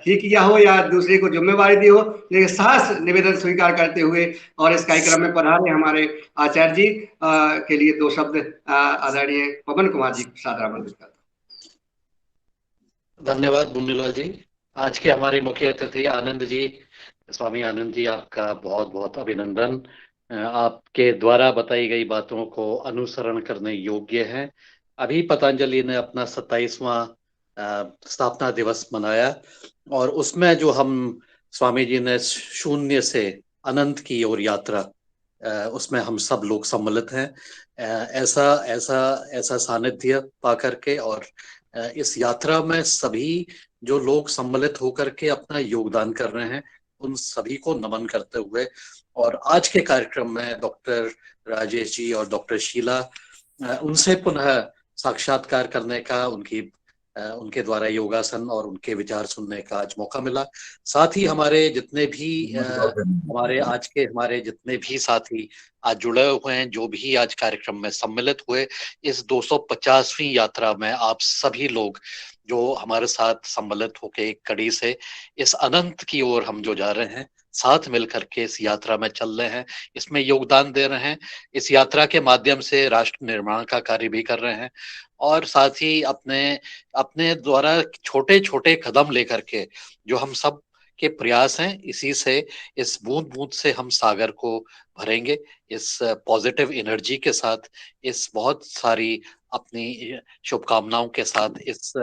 ही किया हो या दूसरे को जिम्मेवारी दी हो, लेकिन साहस निवेदन स्वीकार करते हुए और इस कार्यक्रम में पधारे हमारे आचार्य जी के लिए 2 शब्द आदरणीय पवन कुमार जी को सादर आमंत्रित करता हूं।
धन्यवाद मुन्नीलाल जी। आज के हमारे मुख्य अतिथि आनंद जी, स्वामी आनंद जी, आपका बहुत बहुत अभिनंदन। आपके द्वारा बताई गई बातों को अनुसरण करने योग्य है। अभी पतंजलि ने अपना 27वां स्थापना दिवस मनाया, और उसमें जो हम स्वामी जी ने शून्य से अनंत की ओर यात्रा, उसमें हम सब लोग सम्मिलित हैं। ऐसा ऐसा ऐसा सानिध्य पा करके, और इस यात्रा में सभी जो लोग सम्मिलित होकर के अपना योगदान कर रहे हैं, उन सभी को नमन करते हुए, और आज के कार्यक्रम में डॉक्टर राजेश जी और डॉक्टर शीला, उनसे पुनः साक्षात्कार करने का, उनके द्वारा योगासन और उनके विचार सुनने का आज मौका मिला। साथ ही हमारे जितने भी हमारे जितने भी साथी आज जुड़े हुए हैं, जो भी आज कार्यक्रम में सम्मिलित हुए, इस 250वीं यात्रा में आप सभी लोग जो हमारे साथ सम्मिलित होके एक कड़ी से इस अनंत की ओर हम जो जा रहे हैं, साथ मिलकर के इस यात्रा में चल रहे हैं, इसमें योगदान दे रहे हैं। इस यात्रा के माध्यम से राष्ट्र निर्माण का कार्य भी कर रहे हैं, और साथ ही अपने द्वारा छोटे छोटे कदम लेकर के जो हम सब के प्रयास हैं, इसी से, इस बूंद बूंद से हम सागर को भरेंगे। इस पॉजिटिव एनर्जी के साथ, इस बहुत सारी अपनी शुभकामनाओं के साथ, इस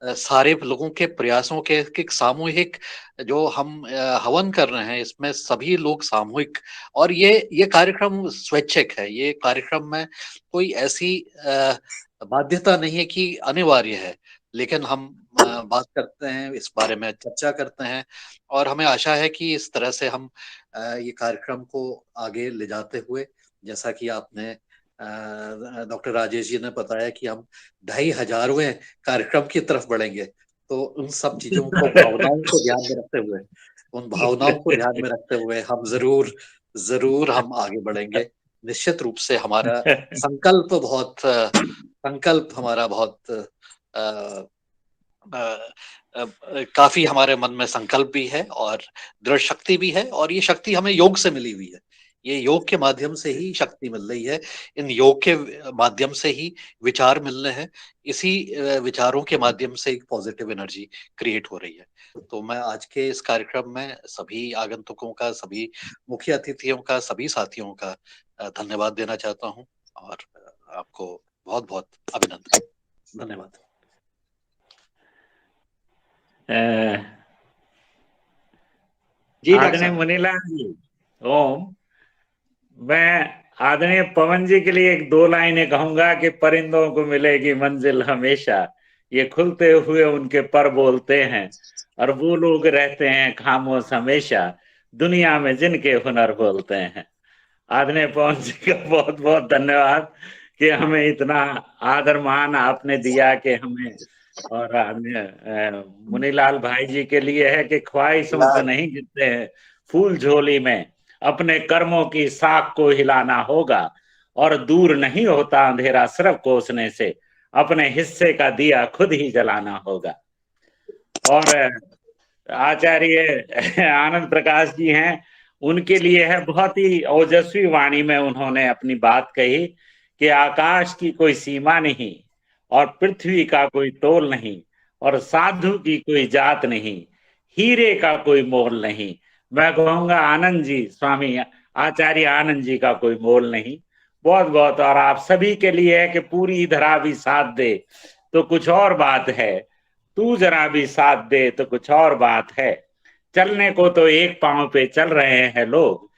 सारे लोगों के प्रयासों के एक सामूहिक जो हम हवन कर रहे हैं, इसमें सभी लोग सामूहिक, और ये कार्यक्रम स्वैच्छिक है। ये कार्यक्रम में कोई ऐसी बाध्यता नहीं है कि अनिवार्य है, लेकिन हम बात करते हैं, इस बारे में चर्चा करते हैं, और हमें आशा है कि इस तरह से हम ये कार्यक्रम को आगे ले जाते हुए, जैसा कि आपने डॉक्टर राजेश जी ने बताया कि हम 2500वें कार्यक्रम की तरफ बढ़ेंगे, तो उन सब चीजों को, भावनाओं को ध्यान में रखते हुए हम जरूर हम आगे बढ़ेंगे। निश्चित रूप से हमारा संकल्प हमारा बहुत काफी हमारे मन में संकल्प भी है और दृढ़ शक्ति भी है, और ये शक्ति हमें योग से मिली हुई है। ये योग के माध्यम से ही शक्ति मिल रही है, इन योग के माध्यम से ही विचार मिल रहे हैं, इसी विचारों के माध्यम से एक पॉजिटिव एनर्जी क्रिएट हो रही है। तो मैं आज के इस कार्यक्रम में सभी आगंतुकों का, सभी मुख्य अतिथियों का, सभी साथियों का धन्यवाद देना चाहता हूं, और आपको बहुत बहुत अभिनंदन। धन्यवाद।
आदरणीय मुनीलाल जी, ओम। मैं आदरणीय पवन जी के लिए एक दो लाइनें कहूंगा कि परिंदों को मिलेगी मंजिल हमेशा, ये खुलते हुए उनके पर बोलते हैं, और वो लोग रहते हैं खामोश हमेशा, दुनिया में जिनके हुनर बोलते हैं। आदरणीय पवन जी का बहुत बहुत धन्यवाद कि हमें इतना आदर मान आपने दिया कि हमें, और आदरणीय मुनीलाल भाई जी के लिए है कि ख्वाहिशों से नहीं गिरते हैं फूल झोली में, अपने कर्मों की साख को हिलाना होगा, और दूर नहीं होता अंधेरा सिर्फ कोसने से, अपने हिस्से का दिया खुद ही जलाना होगा। और आचार्य आनंद प्रकाश जी हैं, उनके लिए है बहुत ही ओजस्वी वाणी में उन्होंने अपनी बात कही कि आकाश की कोई सीमा नहीं, और पृथ्वी का कोई तोल नहीं, और साधु की कोई जात नहीं, हीरे का कोई मोल नहीं। मैं कहूंगा आनंद जी, स्वामी आचार्य आनंद जी का कोई मोल नहीं। बहुत बहुत, और आप सभी के लिए है कि पूरी धरा भी साथ दे तो कुछ और बात है, तू जरा भी साथ दे तो कुछ और बात है, चलने को तो एक पांव पे चल रहे हैं लोग,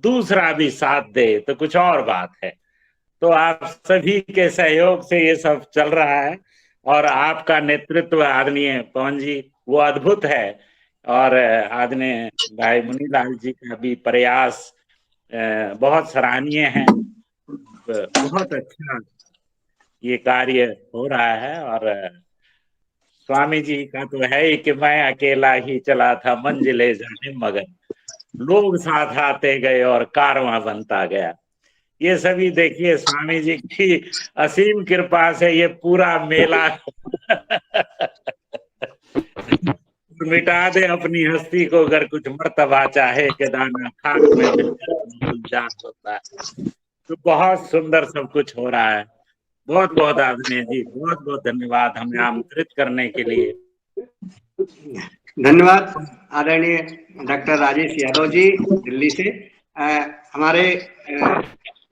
दूसरा भी साथ दे तो कुछ और बात है। तो आप सभी के सहयोग से ये सब चल रहा है, और आपका नेतृत्व आदरणीय पवन जी वो अद्भुत है, और आदरणीय भाई मुनीलाल जी का भी प्रयास बहुत सराहनीय है। बहुत अच्छा ये कार्य हो रहा है, और स्वामी जी का तो है ही कि मैं अकेला ही चला था मंजिले जाने मगर, लोग साथ आते गए और कारवां बनता गया। ये सभी देखिए स्वामी जी की असीम कृपा से ये पूरा मेला मिटा दे अपनी हस्ती को, अगर कुछ मर्तबा चाहे के दाना खाक में मिलकर जान होता है। तो बहुत सुंदर सब कुछ हो रहा है। बहुत बहुत आदरणीय जी, बहुत बहुत धन्यवाद हमें आमंत्रित करने के लिए।
धन्यवाद आदरणीय डॉक्टर राजेश यादव जी दिल्ली से। हमारे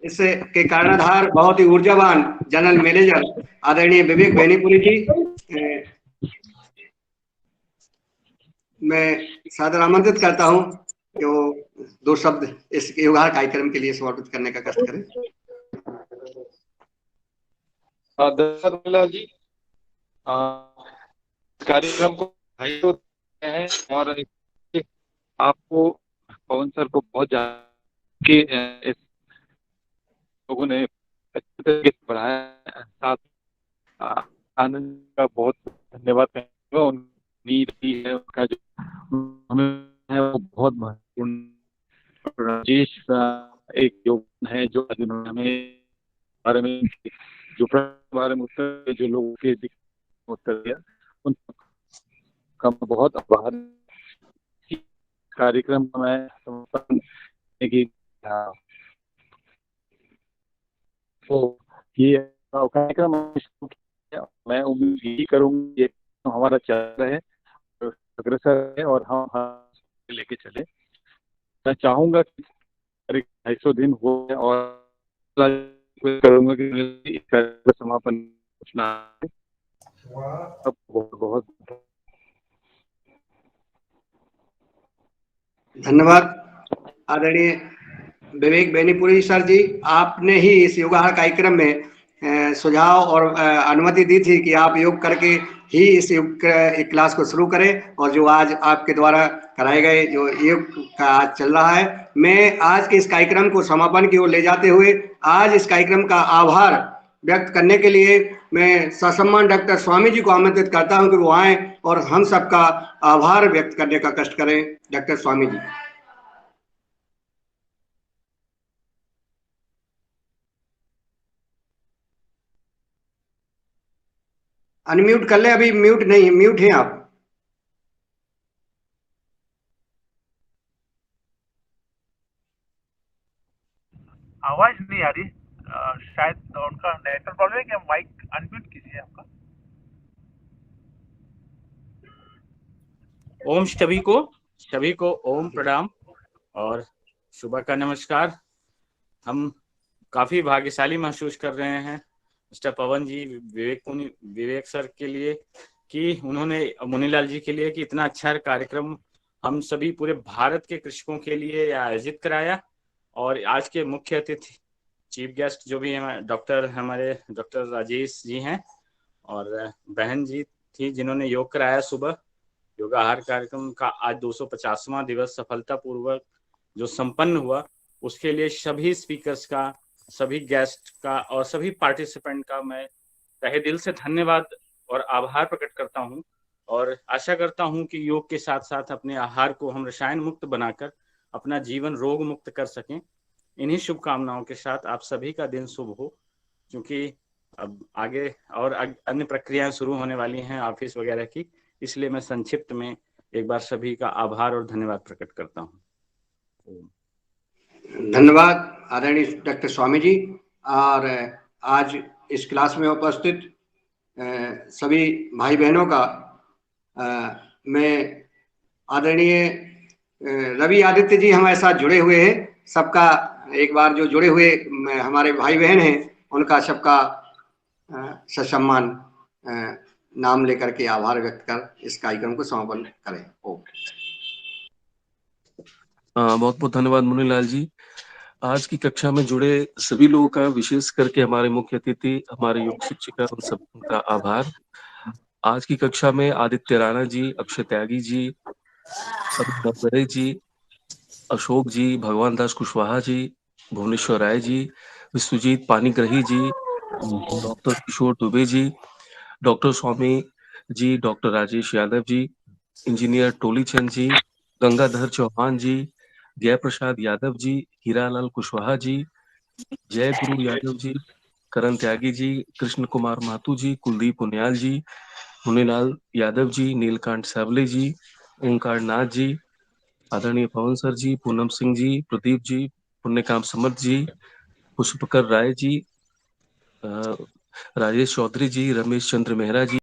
इस के कर्णधार बहुत ही ऊर्जावान जनरल मैनेजर आदरणीय विवेक बेनीपुरी जी, मैं सादर आमंत्रित करता हूं कि वो दो शब्द इस योगा कार्यक्रम के लिए स्वागत करने का कष्ट करें।
धन्यवाद जी, कार्यक्रम को है, और आपको पवन सर को बहुत कि इस लोगों ने अच्छे तरीके से पढ़ाया, साथ आनंद का बहुत धन्यवाद करूंगा। उनकी है उनका जो हमें है वो बहुत महत्वपूर्ण। राजेश का एक योगदान है जो हमें बारे में जो बारे में उत्तर जो लोगों के उत्तर दिया, उनका बहुत आभार। कार्यक्रम में समर्पण की तो ये कार्यक्रम मैं उम्मीद यही करूंगी ये हमारा चल रहा है, अग्रसर है, और हम लेके चले। मैं चाहूंगा कि 250 दिन हो और करूंगा कि समापन बहुत बहुत
धन्यवाद आदरणीय विवेक बेनीपुरी सर जी। आपने ही इस योगाहार कार्यक्रम में सुझाव और अनुमति दी थी कि आप योग करके ही इस योग क्लास को शुरू करें, और जो आज आपके द्वारा कराए गए जो योग का आज चल रहा है, मैं आज के इस कार्यक्रम को समापन की ओर ले जाते हुए आज इस कार्यक्रम का आभार व्यक्त करने के लिए मैं ससम्मान डॉक्टर स्वामी जी को आमंत्रित करता हूं कि वो आए और हम सबका आभार व्यक्त करने का कष्ट करें। डॉक्टर स्वामी जी। अनम्यूट कर ले, अभी म्यूट नहीं, म्यूट हैं आप।
आवाज नहीं आ रही, शायद उनका नेटवर्क प्रॉब्लम है। क्या माइक अनम्यूट कीजिए आपका।
ओम सभी को ओम प्रणाम और सुबह का नमस्कार। हम काफी भाग्यशाली महसूस कर रहे हैं मिस्टर पवन जी, विवेक सर के लिए कि उन्होंने मुनीलाल जी के लिए कि इतना अच्छा कार्यक्रम हम सभी पूरे भारत के कृषकों के लिए आयोजित कराया। और आज के मुख्य अतिथि
चीफ गेस्ट जो भी हैं डॉक्टर हमारे डॉक्टर राजेश जी हैं, और बहन जी थी जिन्होंने योग कराया सुबह। योगाहार कार्यक्रम का आज 250वां दिवस सफलतापूर्वक जो संपन्न हुआ, उसके लिए सभी स्पीकर्स का, सभी गेस्ट का और सभी पार्टिसिपेंट का मैं तहे दिल से धन्यवाद और आभार प्रकट करता हूं, और आशा करता हूं कि योग के साथ साथ अपने आहार को हम रसायन मुक्त बनाकर अपना जीवन रोग मुक्त कर सकें। इन्हीं शुभकामनाओं के साथ आप सभी का दिन शुभ हो, क्योंकि अब आगे और अन्य प्रक्रियाएं शुरू होने वाली हैं ऑफिस वगैरह की, इसलिए मैं संक्षिप्त में एक बार सभी का आभार और धन्यवाद प्रकट करता हूं।
धन्यवाद आदरणीय डॉक्टर स्वामी जी। और आज इस क्लास में उपस्थित सभी भाई बहनों का मैं आदरणीय रवि आदित्य जी हमारे साथ जुड़े हुए हैं, सबका एक बार जो जुड़े हुए हमारे भाई बहन हैं उनका सबका ससम्मान नाम लेकर के आभार व्यक्त कर इस कार्यक्रम को समापन करें।
बहुत बहुत धन्यवाद मुनीलाल जी। आज की कक्षा में जुड़े सभी लोगों का, विशेष करके हमारे मुख्य अतिथि हमारे योग शिक्षिका, उन सबका आभार। आज की कक्षा में आदित्य राणा जी, अक्षय त्यागी जी, अभिनव जी, अशोक जी, भगवान दास कुशवाहा जी, भुवनेश्वर राय जी, विश्वजीत पानीग्रही जी, डॉक्टर किशोर Dubey ji, doctor Swami ji, doctor Rajesh Yadav ji, engineer टोली चंद जी, गंगाधर चौहान जी, जय प्रसाद यादव जी, हीरालाल कुशवाहा जी, जय गुरु यादव जी, करण त्यागी जी, कृष्ण कुमार माथु जी, कुलदीप उनियाल जी, मुनीलाल यादव जी, नीलकांत सावले जी, ओंकार नाथ जी, आदरणीय पवन सर जी, पूनम सिंह जी, प्रदीप जी, पुण्यकाम समर्थ जी, पुष्पकर राय जी, राजेश चौधरी जी, रमेश चंद्र मेहरा जी,